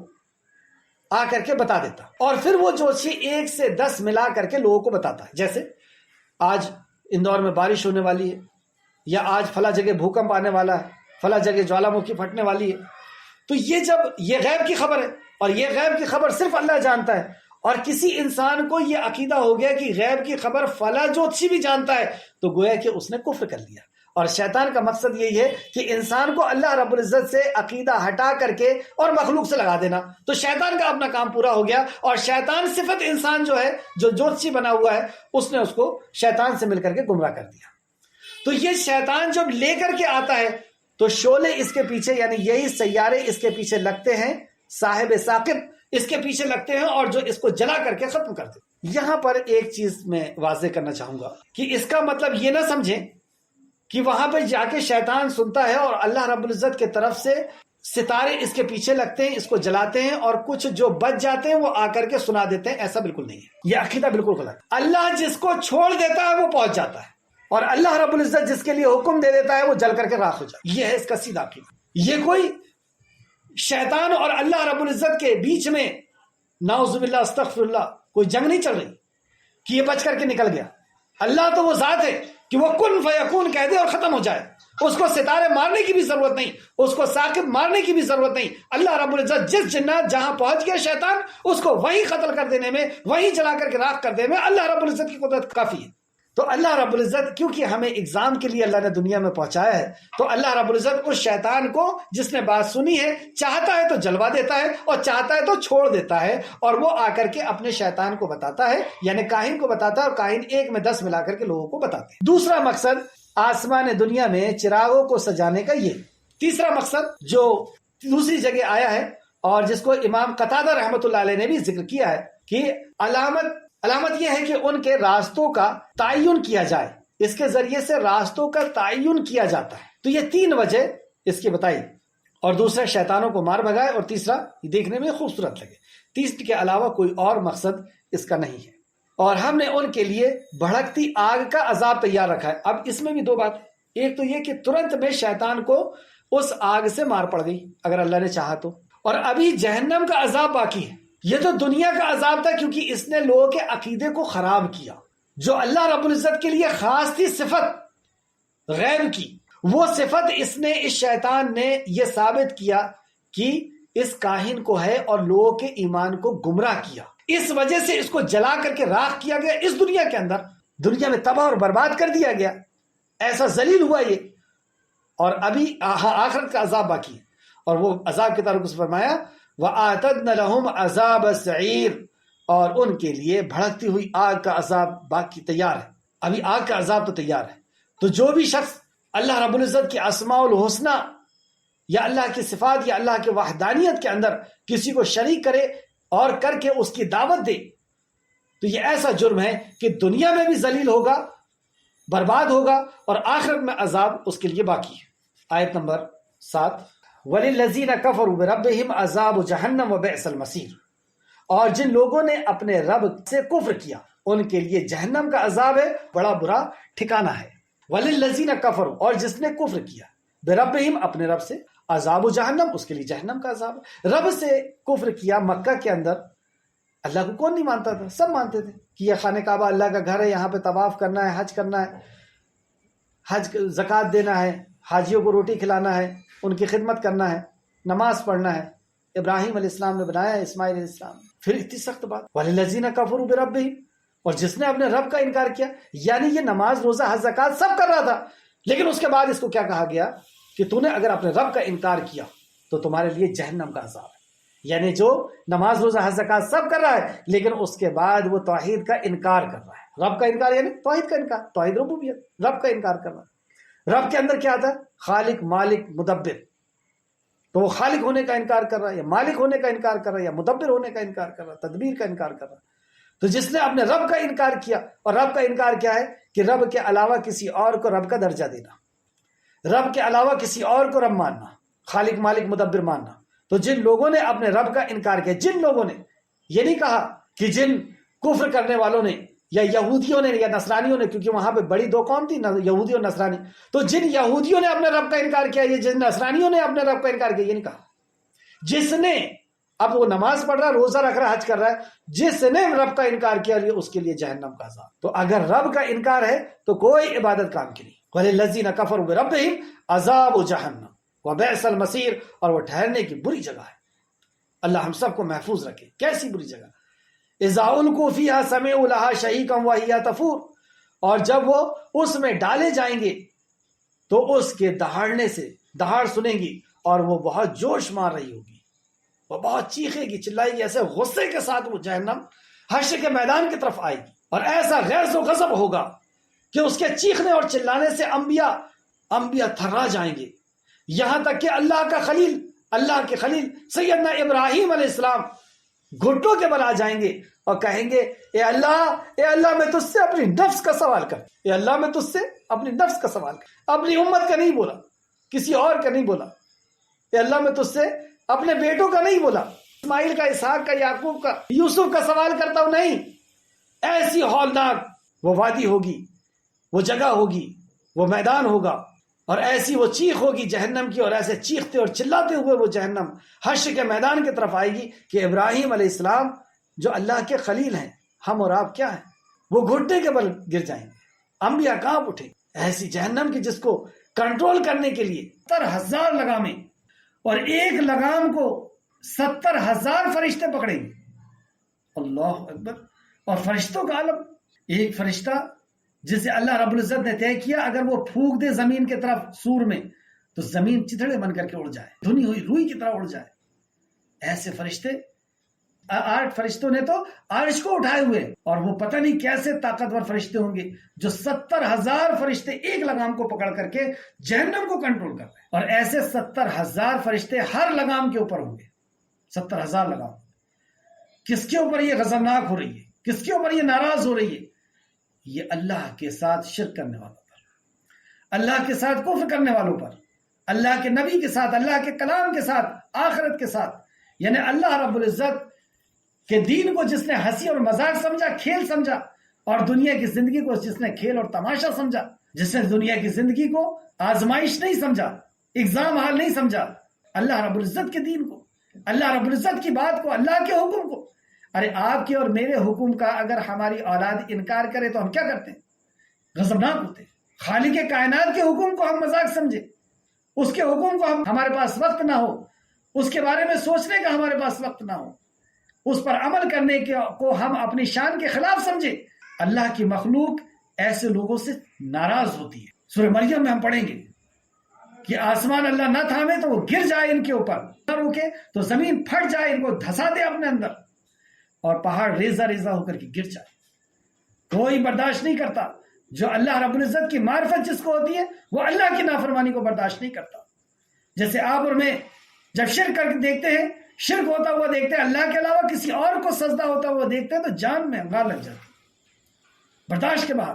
آ کر کے بتا دیتا، اور پھر وہ جوتشی 1 سے 10 ملا کر کے لوگوں کو بتاتا ہے، جیسے آج اندور میں بارش ہونے والی ہے، یا آج فلاں جگہ بھوکمپ آنے والا ہے، فلاں جگہ جوالا مکھی پھٹنے والی ہے۔ تو یہ جب یہ غیب کی خبر ہے، اور یہ غیب کی خبر صرف اللہ جانتا ہے، اور کسی انسان کو یہ عقیدہ ہو گیا کہ غیب کی خبر فلاں جوتشی بھی جانتا ہے، تو گویا کہ اس نے کفر کر لیا۔ اور شیطان کا مقصد یہی ہے کہ انسان کو اللہ رب العزت سے عقیدہ ہٹا کر کے اور مخلوق سے لگا دینا۔ تو شیطان کا اپنا کام پورا ہو گیا، اور شیطان صفت انسان جو ہے، جو جوتشی بنا ہوا ہے، اس نے اس کو شیطان سے مل کر کے گمراہ کر دیا۔ تو یہ شیطان جب لے کر کے آتا ہے تو شعلے اس کے پیچھے، یعنی یہی سیارے اس کے پیچھے لگتے ہیں، صاحب ثاقب اس کے پیچھے لگتے ہیں، اور جو اس کو جلا کر کے ختم کر دیتے۔ یہاں پر ایک چیز میں واضح کرنا چاہوں گا کہ اس کا مطلب یہ نہ سمجھیں کہ وہاں پہ جا کے شیطان سنتا ہے اور اللہ رب العزت کے طرف سے ستارے اس کے پیچھے لگتے ہیں، اس کو جلاتے ہیں، اور کچھ جو بچ جاتے ہیں وہ آ کر کے سنا دیتے ہیں۔ ایسا بالکل نہیں ہے، یہ عقیدہ بالکل غلط۔ اللہ جس کو چھوڑ دیتا ہے وہ پہنچ جاتا ہے، اور اللہ رب العزت جس کے لیے حکم دے دیتا ہے وہ جل کر کے راکھ ہو جاتا ہے۔ یہ ہے اس کا سیدھا عقیدہ۔ یہ کوئی شیطان اور اللہ رب العزت کے بیچ میں نعوذ باللہ استغفر اللہ کوئی جنگ نہیں چل رہی کہ یہ بچ کر کے نکل گیا۔ اللہ تو وہ ذات ہے کہ وہ کن فیکون کہہ دے اور ختم ہو جائے، اس کو ستارے مارنے کی بھی ضرورت نہیں، اس کو ثاقب مارنے کی بھی ضرورت نہیں۔ اللہ رب العزت جس جنات جہاں پہنچ گیا شیطان، اس کو وہیں قتل کر دینے میں، وہیں جلا کر کے راکھ کر دینے میں اللہ رب العزت کی قدرت کافی ہے۔ تو اللہ رب العزت کیونکہ ہمیں اگزام کے لیے اللہ نے دنیا میں پہنچایا ہے، تو اللہ رب العزت اس شیطان کو جس نے بات سنی ہے چاہتا ہے تو جلوا دیتا ہے، اور چاہتا ہے تو چھوڑ دیتا ہے، اور وہ آ کر کے اپنے شیطان کو بتاتا ہے، یعنی کاہن کو بتاتا ہے، اور کاہن 1 میں 10 ملا کر کے لوگوں کو بتاتے ہیں۔ دوسرا مقصد آسمان دنیا میں چراغوں کو سجانے کا یہ۔ تیسرا مقصد جو دوسری جگہ آیا ہے اور جس کو امام قتادہ رحمۃ اللہ علیہ نے بھی ذکر کیا ہے کہ علامت یہ ہے کہ ان کے راستوں کا تعین کیا جائے، اس کے ذریعے سے راستوں کا تعین کیا جاتا ہے۔ تو یہ 3 وجہ اس کی بتائی، اور دوسرا شیطانوں کو مار بھگائے، اور تیسرا یہ دیکھنے میں خوبصورت لگے۔ تیسرے کے علاوہ کوئی اور مقصد اس کا نہیں ہے۔ اور ہم نے ان کے لیے بھڑکتی آگ کا عذاب تیار رکھا ہے۔ اب اس میں بھی 2 بات، ایک تو یہ کہ ترنت میں شیطان کو اس آگ سے مار پڑ گئی اگر اللہ نے چاہا تو، اور ابھی جہنم کا عذاب باقی ہے۔ یہ تو دنیا کا عذاب تھا کیونکہ اس نے لوگوں کے عقیدے کو خراب کیا۔ جو اللہ رب العزت کے لیے خاص تھی صفت غیب کی، وہ صفت اس شیطان نے یہ ثابت کیا کہ اس کاہن کو ہے، اور لوگوں کے ایمان کو گمراہ کیا۔ اس وجہ سے اس کو جلا کر کے راکھ کیا گیا اس دنیا کے اندر، دنیا میں تباہ اور برباد کر دیا گیا، ایسا ذلیل ہوا یہ، اور ابھی آخرت کا عذاب باقی ہے۔ اور وہ عذاب کے تعلق سے فرمایا وَآتَدْنَ لَهُمْ عَذَابَ السَّعِيرِ، اور ان کے لیے بھڑکتی ہوئی آگ کا عذاب باقی تیار ہے، ابھی آگ کا عذاب تو تیار ہے۔ تو جو بھی شخص اللہ رب العزت کی اسماء الحسنہ یا اللہ کی صفات یا اللہ کے وحدانیت کے اندر کسی کو شریک کرے اور کر کے اس کی دعوت دے، تو یہ ایسا جرم ہے کہ دنیا میں بھی ذلیل ہوگا، برباد ہوگا، اور آخرت میں عذاب اس کے لیے باقی ہے۔ آیت نمبر 7 وَلِلَّذِينَ كَفَرُوا بِرَبِّهِمْ عَذَابُ جَهَنَّمَ وَبِئْسَ الْمَصِيرُ، اور جن لوگوں نے اپنے رب سے کفر کیا ان کے لیے جہنم کا عذاب ہے، بڑا برا ٹھکانہ ہے۔ وَلِلَّذِينَ كَفَرُوا، اور جس نے کفر کیا، بِرَبِّهِمْ اپنے رب سے، عذاب جہنم، اس کے لیے جہنم کا عذاب ہے۔ رب سے کفر کیا، مکہ کے اندر اللہ کو کون نہیں مانتا تھا؟ سب مانتے تھے کہ یہ خانہ کعبہ اللہ کا گھر ہے، یہاں پہ طواف کرنا ہے، حج کرنا ہے، حج زکوٰۃ دینا ہے، حاجیوں کو روٹی کھلانا ہے، ان کی خدمت کرنا ہے، نماز پڑھنا ہے۔ ابراہیم علیہ السلام نے بنایا، اسماعیل علیہ السلام، پھر اتنی سخت بات وَلِلَّذِينَ كَفَرُوا بِرَبِّهِمْ، اور جس نے اپنے رب کا انکار کیا، یعنی یہ نماز روزہ حج زکوٰۃ سب کر رہا تھا، لیکن اس کے بعد اس کو کیا کہا گیا کہ تو نے اگر اپنے رب کا انکار کیا تو تمہارے لیے جہنم کا عذاب ہے۔ یعنی جو نماز روزہ حج زکوٰۃ سب کر رہا ہے لیکن اس کے بعد وہ توحید کا انکار کر رہا ہے، رب کا انکار یعنی توحید کا انکار، توحید ربوبیت، رب کا انکار کر رہا ہے۔ رب کے اندر کیا تھا؟ خالق، مالک، مدبر، تو وہ خالق ہونے کا انکار کر رہا ہے، یا مالک ہونے کا انکار کر رہا ہے، یا مدبر ہونے کا انکار کر رہا ہے، تدبیر کا انکار کر رہا ہے۔ تو جس نے اپنے رب کا انکار کیا، اور رب کا انکار کیا ہے کہ رب کے علاوہ کسی اور کو رب کا درجہ دینا، رب کے علاوہ کسی اور کو رب ماننا، خالق، مالک، مدبر ماننا۔ تو جن لوگوں نے اپنے رب کا انکار کیا، جن لوگوں نے، یہ نہیں کہا کہ جن کفر کرنے والوں نے یا یہودیوں نے یا نصرانیوں نے، کیونکہ وہاں پہ بڑی دو قوم تھی، یہودی اور نصرانی، تو جن یہودیوں نے اپنے رب کا انکار کیا، یہ جن نصرانیوں نے اپنے رب کا انکار کیا، یہ نہیں کہا۔ جس نے، اب وہ نماز پڑھ رہا ہے، روزہ رکھ رہا ہے، حج کر رہا ہے، جس نے رب کا انکار کیا اس کے لیے جہنم کا عذاب۔ تو اگر رب کا انکار ہے تو کوئی عبادت کام کی نہیں۔ وَلِلَّذِينَ كَفَرُوا بِرَبِّهِمْ عَذَابُ جَهَنَّمَ وَبِئْسَ الْمَصِيرُ، اور وہ ٹھہرنے کی بری جگہ ہے۔ اللہ ہم سب کو محفوظ رکھے۔ کیسی بری جگہ؟ اِذَا أُلْقُوا فِيهَا سَمِعُوا لَهَا شَهِيقًا وَهِيَ تَفُورُ، اور جب وہ اس میں ڈالے جائیں گے تو اس کے دہاڑنے سے دہاڑ سنیں گی، اور وہ بہت جوش مار رہی ہوگی، وہ بہت چیخے گی، چلائے گی، ایسے غصے کے ساتھ وہ جہنم حشر کے میدان کی طرف آئے گی، اور ایسا غیظ و غضب ہوگا کہ اس کے چیخنے اور چلانے سے انبیاء تھرا جائیں گے، یہاں تک کہ اللہ کے خلیل سیدنا ابراہیم علیہ السلام گھٹوں کے بل آ جائیں گے اور کہیں گے اے اللہ میں تجھ سے اپنی نفس کا سوال کر، اے اللہ میں تجھ سے اپنی نفس کا سوال کر، اپنی امت کا نہیں بولا، کسی اور کا نہیں بولا، اے اللہ میں تجھ سے اپنے بیٹوں کا نہیں بولا، اسماعیل کا، اسحاق کا، یعقوب کا، یوسف کا سوال کرتا ہوں، نہیں۔ ایسی ہولناک وہ وادی ہوگی، وہ جگہ ہوگی، وہ میدان ہوگا، اور ایسی وہ چیخ ہوگی جہنم کی، اور ایسے چیختے اور چلاتے ہوئے وہ جہنم حشر کے میدان کی طرف آئے گی کہ ابراہیم علیہ السلام جو اللہ کے خلیل ہیں، ہم اور آپ کیا ہیں، وہ گھٹنے کے بل گر جائیں گے، انبیاء کانپ اٹھیں۔ ایسی جہنم کی جس کو کنٹرول کرنے کے لیے 70,000 لگامیں، اور ایک لگام کو 70,000 فرشتے پکڑیں گے، اللہ اکبر۔ اور فرشتوں کا عالم، ایک فرشتہ جسے اللہ رب العزت نے طے کیا اگر وہ پھونک دے زمین کی طرف سور میں تو زمین چتڑے بن کر کے اڑ جائے، دھنی ہوئی روئی کی طرح اڑ جائے۔ ایسے فرشتے، 8 فرشتوں نے تو عرش کو اٹھائے ہوئے، اور وہ پتہ نہیں کیسے طاقتور فرشتے ہوں گے جو 70,000 فرشتے ایک لگام کو پکڑ کر کے جہنم کو کنٹرول کر رہے ہیں، اور ایسے 70,000 فرشتے ہر لگام کے اوپر ہوں گے، 70,000 لگام۔ کس کے اوپر یہ غضبناک ہو رہی ہے، کس کے اوپر یہ ناراض ہو رہی ہے؟ یہ اللہ کے ساتھ شرک کرنے والوں پر، اللہ کے ساتھ کفر کرنے والوں پر، اللہ کے نبی کے ساتھ، اللہ کے کلام کے ساتھ، آخرت کے ساتھ، یعنی اللہ رب العزت کے دین کو جس نے ہنسی اور مذاق سمجھا، کھیل سمجھا، اور دنیا کی زندگی کو جس نے کھیل اور تماشا سمجھا، جس نے دنیا کی زندگی کو آزمائش نہیں سمجھا، اگزام حال نہیں سمجھا، اللہ رب العزت کے دین کو، اللہ رب العزت کی بات کو، اللہ کے حکم کو، ارے آپ کے اور میرے حکم کا اگر ہماری اولاد انکار کرے تو ہم کیا کرتے ہیں؟ غضبناک ہوتے ہیں۔ خالق کائنات کے حکم کو ہم مذاق سمجھے، اس کے حکم کو ہمارے پاس وقت نہ ہو، اس کے بارے میں سوچنے کا ہمارے پاس وقت نہ ہو، اس پر عمل کرنے کو ہم اپنی شان کے خلاف سمجھے۔ اللہ کی مخلوق ایسے لوگوں سے ناراض ہوتی ہے. سورہ مریم میں ہم پڑھیں گے کہ آسمان اللہ نہ تھامے تو وہ گر جائے ان کے اوپر، نہ روکے تو زمین پھٹ جائے، ان کو دھسا دے اپنے اندر، اور پہاڑ ریزہ ریزہ ہو کر کے گر جائے. کوئی برداشت نہیں کرتا. جو اللہ رب العزت کی معرفت جس کو ہوتی ہے وہ اللہ کی نافرمانی کو برداشت نہیں کرتا. جیسے آپ اور میں جب شرک کر کے دیکھتے ہیں، شرک ہوتا ہوا دیکھتے ہیں، اللہ کے علاوہ کسی اور کو سجدہ ہوتا ہوا دیکھتے ہیں تو جان میں انگار لگ جاتی، برداشت کے بعد.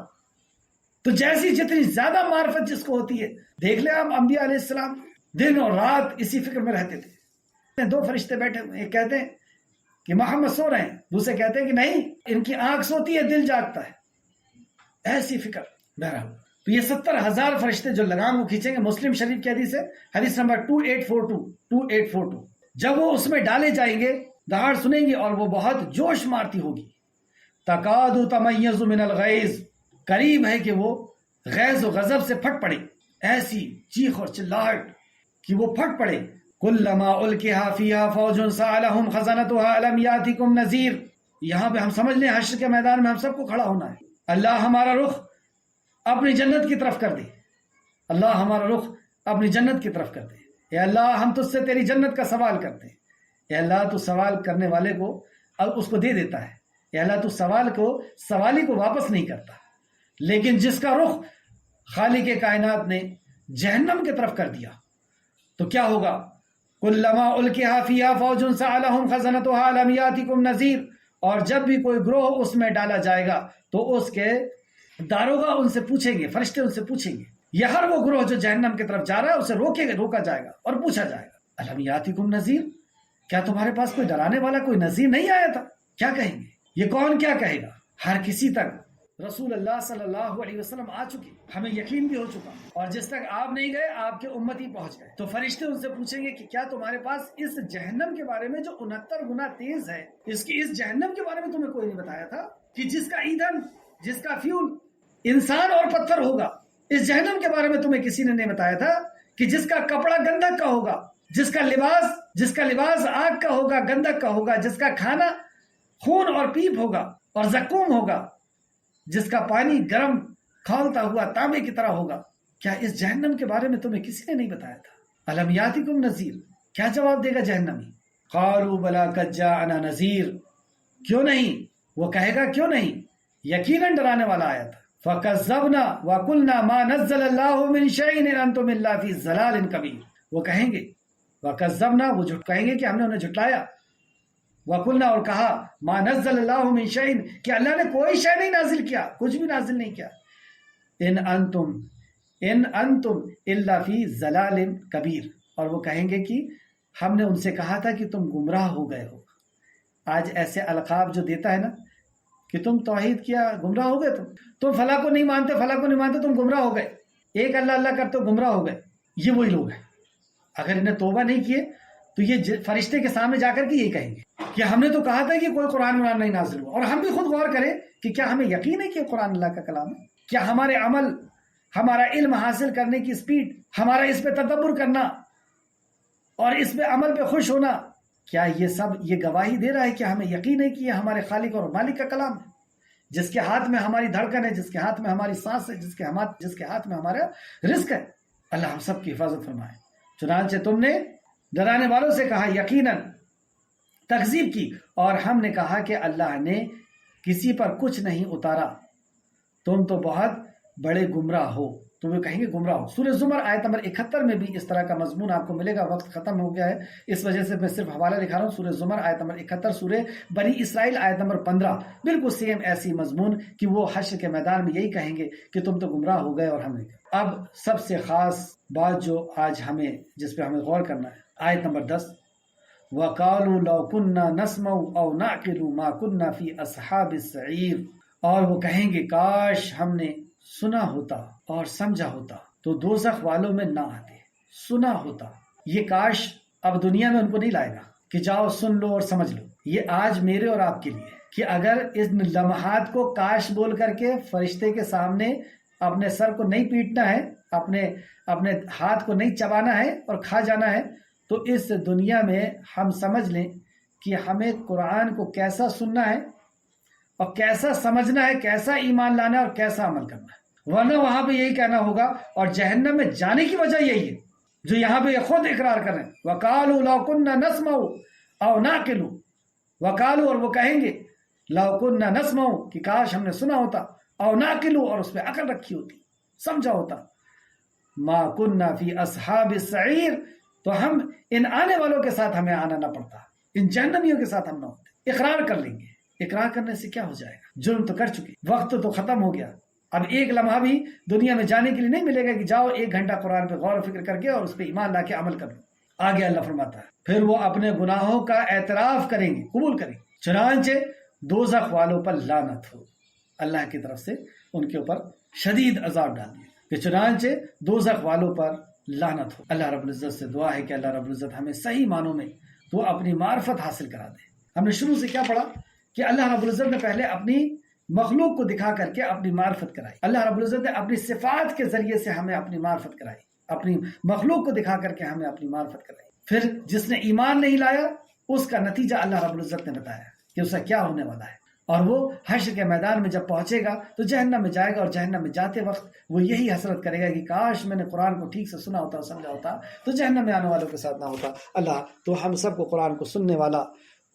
تو جیسی جتنی زیادہ معرفت جس کو ہوتی ہے، دیکھ لیں آپ انبیاء علیہ السلام دن اور رات اسی فکر میں رہتے تھے. دو فرشتے بیٹھے ہوئے، ایک کہتے ہیں کہ محمد سو رہے ہیں، دوسرے کہتے ہیں کہ نہیں، ان کی آنکھ سوتی ہے، دل جاگتا ہے. ایسی فکر. بہرحال تو یہ 70,000 فرشتے جو لگام کو کھینچیں گے. مسلم شریف کی حدیث ہے، حدیث نمبر 2842. جب وہ اس میں ڈالے جائیں گے، دہاڑ سنیں گے اور وہ بہت جوش مارتی ہوگی. تکاد تمیز من الغیظ، قریب ہے کہ وہ غیظ و غضب سے پھٹ پڑے. ایسی چیخ اور چلاہٹ کہ وہ پھٹ پڑے. کلما القیا فیہا فوج سألہم خزنتها الم یاتکم نذیر. یہاں پہ ہم سمجھ لیں حشر کے میدان میں ہم سب کو کھڑا ہونا ہے. اللہ ہمارا رخ اپنی جنت کی طرف کر دے. اللہ ہمارا رخ اپنی جنت کی طرف کر دے. اے اللہ ہم تجھ سے تیری جنت کا سوال کرتے ہیں. اے اللہ تو سوال کرنے والے کو اب اس کو دے دیتا ہے. اے اللہ تو سوالی کو واپس نہیں کرتا. لیکن جس کا رخ خالق کائنات نے جہنم کی طرف کر دیا تو کیا ہوگا؟ کلما القیا فیہا فوج سألہم خزنتها الم یاتکم نذیر. اور جب بھی کوئی گروہ اس میں ڈالا جائے گا تو اس کے داروغہ ان سے پوچھیں گے، فرشتے ان سے پوچھیں گے. یہ ہر وہ گروہ جو جہنم کی طرف جا رہا ہے اسے روکا جائے گا اور پوچھا جائے گا الم یاتکم نذیر، کیا تمہارے پاس کوئی ڈرانے والا، کوئی نذیر نہیں آیا تھا؟ کیا کہیں گے؟ یہ کون کیا کہے گا؟ ہر کسی تک رسول اللہ صلی اللہ علیہ وسلم آ چکے، ہمیں یقین بھی ہو چکا، اور جس تک آپ نہیں گئے آپ کے امتی پہنچ گئے. تو فرشتے ان سے پوچھیں گے کہ کیا تمہارے پاس اس جہنم کے بارے میں جو 69 گنا تیز ہے، اس جہنم کے بارے میں تمہیں کوئی نہیں بتایا تھا کہ جس کا ایندھن، جس کا فیول انسان اور پتھر ہوگا؟ اس جہنم کے بارے میں تمہیں کسی نے نہیں بتایا تھا کہ جس کا کپڑا گندک کا ہوگا، جس کا لباس آگ کا ہوگا، گندک کا ہوگا، جس کا کھانا خون اور پیپ ہوگا اور زکوم ہوگا، جس کا پانی گرم کھولتا ہوا تانبے کی طرح ہوگا؟ کیا اس جہنم کے بارے میں تمہیں کسی نے نہیں بتایا تھا؟ الم یاتکم نذیر. کیا جواب دے گا جہنمی؟ قالوا بلا قد جاءنا نذیر. کیوں نہیں؟ وہ کہے گا کیوں نہیں، یقیناً ڈرانے والا آیا تھا. فکذبنا وقلنا ما نزل اللہ من شیء ان انتم الا فی ضلال کبیر. وہ کہیں گے وکذبنا، وہ کہیں گے کہ ہم نے انہیں جھٹلایا. وقلنا، اور کہا ما نزل اللہ من شیء، کہ اللہ نے کوئی شے نہیں نازل کیا، کچھ بھی نازل نہیں کیا. ان انتم الا فی ضلال کبیر. اور وہ کہیں گے کہ ہم نے ان سے کہا تھا کہ تم گمراہ ہو گئے ہو. آج ایسے القاب جو دیتا ہے نا کہ تم توحید کیا گمراہ ہو گئے، تم فلاں کو نہیں مانتے، فلاں کو نہیں مانتے، تم گمراہ ہو گئے، ایک اللہ اللہ کرتے ہو گمراہ ہو گئے. یہ وہی لوگ ہیں. اگر انہیں توبہ نہیں کیے تو یہ فرشتے کے سامنے جا کر کے یہی کہیں گے کہ ہم نے تو کہا تھا کہ کوئی قرآن نہیں نازل ہوا. اور ہم بھی خود غور کریں کہ کیا ہمیں یقین ہے کہ قرآن اللہ کا کلام ہے؟ کیا ہمارے عمل، ہمارا علم حاصل کرنے کی سپیڈ، ہمارا اس پہ تدبر کرنا اور اس پہ عمل پہ خوش ہونا، کیا یہ سب یہ گواہی دے رہا ہے کہ ہمیں یقین ہے کہ یہ ہمارے خالق اور مالک کا کلام ہے، جس کے ہاتھ میں ہماری دھڑکن ہے، جس کے ہاتھ میں ہماری سانس ہے، جس کے ہاتھ میں ہمارا رزق ہے؟ اللہ ہم سب کی حفاظت فرمائے. چنانچہ تم نے ڈرانے والوں سے کہا، یقیناً تکذیب کی، اور ہم نے کہا کہ اللہ نے کسی پر کچھ نہیں اتارا، تم تو بہت بڑے گمراہ ہو. تو وہ کہیں گے گمراہ ہو. سورہ زمر آیت نمبر 71 میں بھی اس طرح کا مضمون آپ کو ملے گا. وقت ختم ہو گیا ہے، اس وجہ سے میں صرف حوالہ لکھا رہا ہوں. سورہ زمر آیت نمبر 71، سورہ بنی اسرائیل آیت نمبر 15، بالکل سیم ایسی مضمون کہ وہ حشر کے میدان میں یہی کہیں گے کہ تم تو گمراہ ہو گئے اور ہم نے. اب سب سے خاص بات جو آج جس پہ ہمیں غور کرنا ہے، آیت نمبر 10، وَقَالُوا لَوْ كُنَّا نَسْمَعُ أَوْ نَعْقِلُ مَا كُنَّا فِي أَصْحَابِ السَّعِيرِ. اور وہ کہیں گے کاش ہم نے سنا ہوتا اور سمجھا ہوتا تو دوزخ والوں میں نہ آتے. سنا ہوتا، یہ کاش اب دنیا میں ان کو نہیں لائے گا کہ جاؤ سن لو اور سمجھ لو. یہ آج میرے اور آپ کے لیے کہ اگر ان لمحات کو کاش بول کر کے فرشتے کے سامنے اپنے سر کو نہیں پیٹنا ہے، اپنے ہاتھ کو نہیں چبانا ہے اور کھا جانا ہے، تو اس دنیا میں ہم سمجھ لیں کہ ہمیں قرآن کو کیسا سننا ہے اور کیسا سمجھنا ہے، کیسا ایمان لانا ہے اور کیسا عمل کرنا ہے، ورنہ وہاں پہ یہی کہنا ہوگا. اور جہنم میں جانے کی وجہ یہی ہے جو یہاں پہ یہ خود اقرار کریں. وَقَالُوا لَوْ كُنَّا نَسْمَعُ أَوْ نَعْقِلُ. وَقَالُوا، اور وہ کہیں گے، لَوْ كُنَّا نَسْمَعُ کہ کاش ہم نے سنا ہوتا، أَوْ نَعْقِلُ اور اس پہ عقل رکھی ہوتی، سمجھا ہوتا. مَا كُنَّا فِي أَصْحَابِ السَّعِيرِ تو ہم ان آنے والوں کے ساتھ ہمیں آنا نہ پڑتا، ان جہنمیوں کے ساتھ ہم نہ ہوتے. اقرار کر لیں گے. اقرار کرنے سے کیا ہو جائے گا؟ جرم تو کر چکے، وقت تو ختم ہو گیا. اب ایک لمحہ بھی دنیا میں جانے کے لیے نہیں ملے گا کہ جاؤ 1 گھنٹہ قرآن پہ غور و فکر کر کے اور اس پہ ایمان لا کے عمل کر لو. آگے اللہ فرماتا ہے پھر وہ اپنے گناہوں کا اعتراف کریں گے، قبول کریں گے. چنانچہ دوزخ والوں پر لعنت ہو. اللہ کی طرف سے ان کے اوپر شدید عذاب ڈال دیا کہ چنانچہ دوزخ والوں پر لعنت ہو. اللہ رب العزت سے دعا ہے کہ اللہ رب العزت ہمیں صحیح معنوں میں تو اپنی معرفت حاصل کرا دے. ہم نے شروع سے کیا پڑھا کہ اللہ رب العزت نے پہلے اپنی مخلوق کو دکھا کر کے اپنی معرفت کرائی. اللہ رب العزت نے اپنی صفات کے ذریعے سے ہمیں اپنی معرفت کرائی، اپنی مخلوق کو دکھا کر کے ہمیں اپنی معرفت کرائی. پھر جس نے ایمان نہیں لایا اس کا نتیجہ اللہ رب العزت نے بتایا کہ اس کا کیا ہونے والا ہے. اور وہ حشر کے میدان میں جب پہنچے گا تو جہنم میں جائے گا، اور جہنم میں جاتے وقت وہ یہی حسرت کرے گا کہ کاش میں نے قرآن کو ٹھیک سے سنا ہوتا اور سمجھا ہوتا تو جہنم میں آنے والوں کے ساتھ نہ ہوتا. اللہ تو ہم سب کو قرآن کو سننے والا،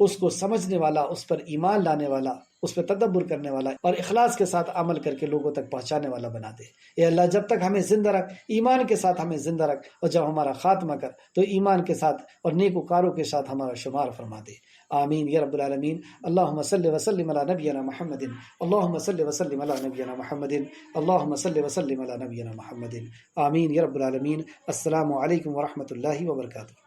اس کو سمجھنے والا، اس پر ایمان لانے والا، اس پہ تدبر کرنے والا اور اخلاص کے ساتھ عمل کر کے لوگوں تک پہنچانے والا بنا دے. اے اللہ جب تک ہمیں زندہ رکھ، ایمان کے ساتھ ہمیں زندہ رکھ، اور جب ہمارا خاتمہ کر تو ایمان کے ساتھ اور نیکوکاروں کے ساتھ ہمارا شمار فرما دے. آمین یا رب العالمین. اللہم صلی وسلم علی نبینا محمد. اللہم صلی وسلم علی نبینا محمد. اللہم صلی وسلم علی نبینا محمد. آمین یا رب العالمین. السلام علیکم ورحمۃ اللہ وبرکاتہ.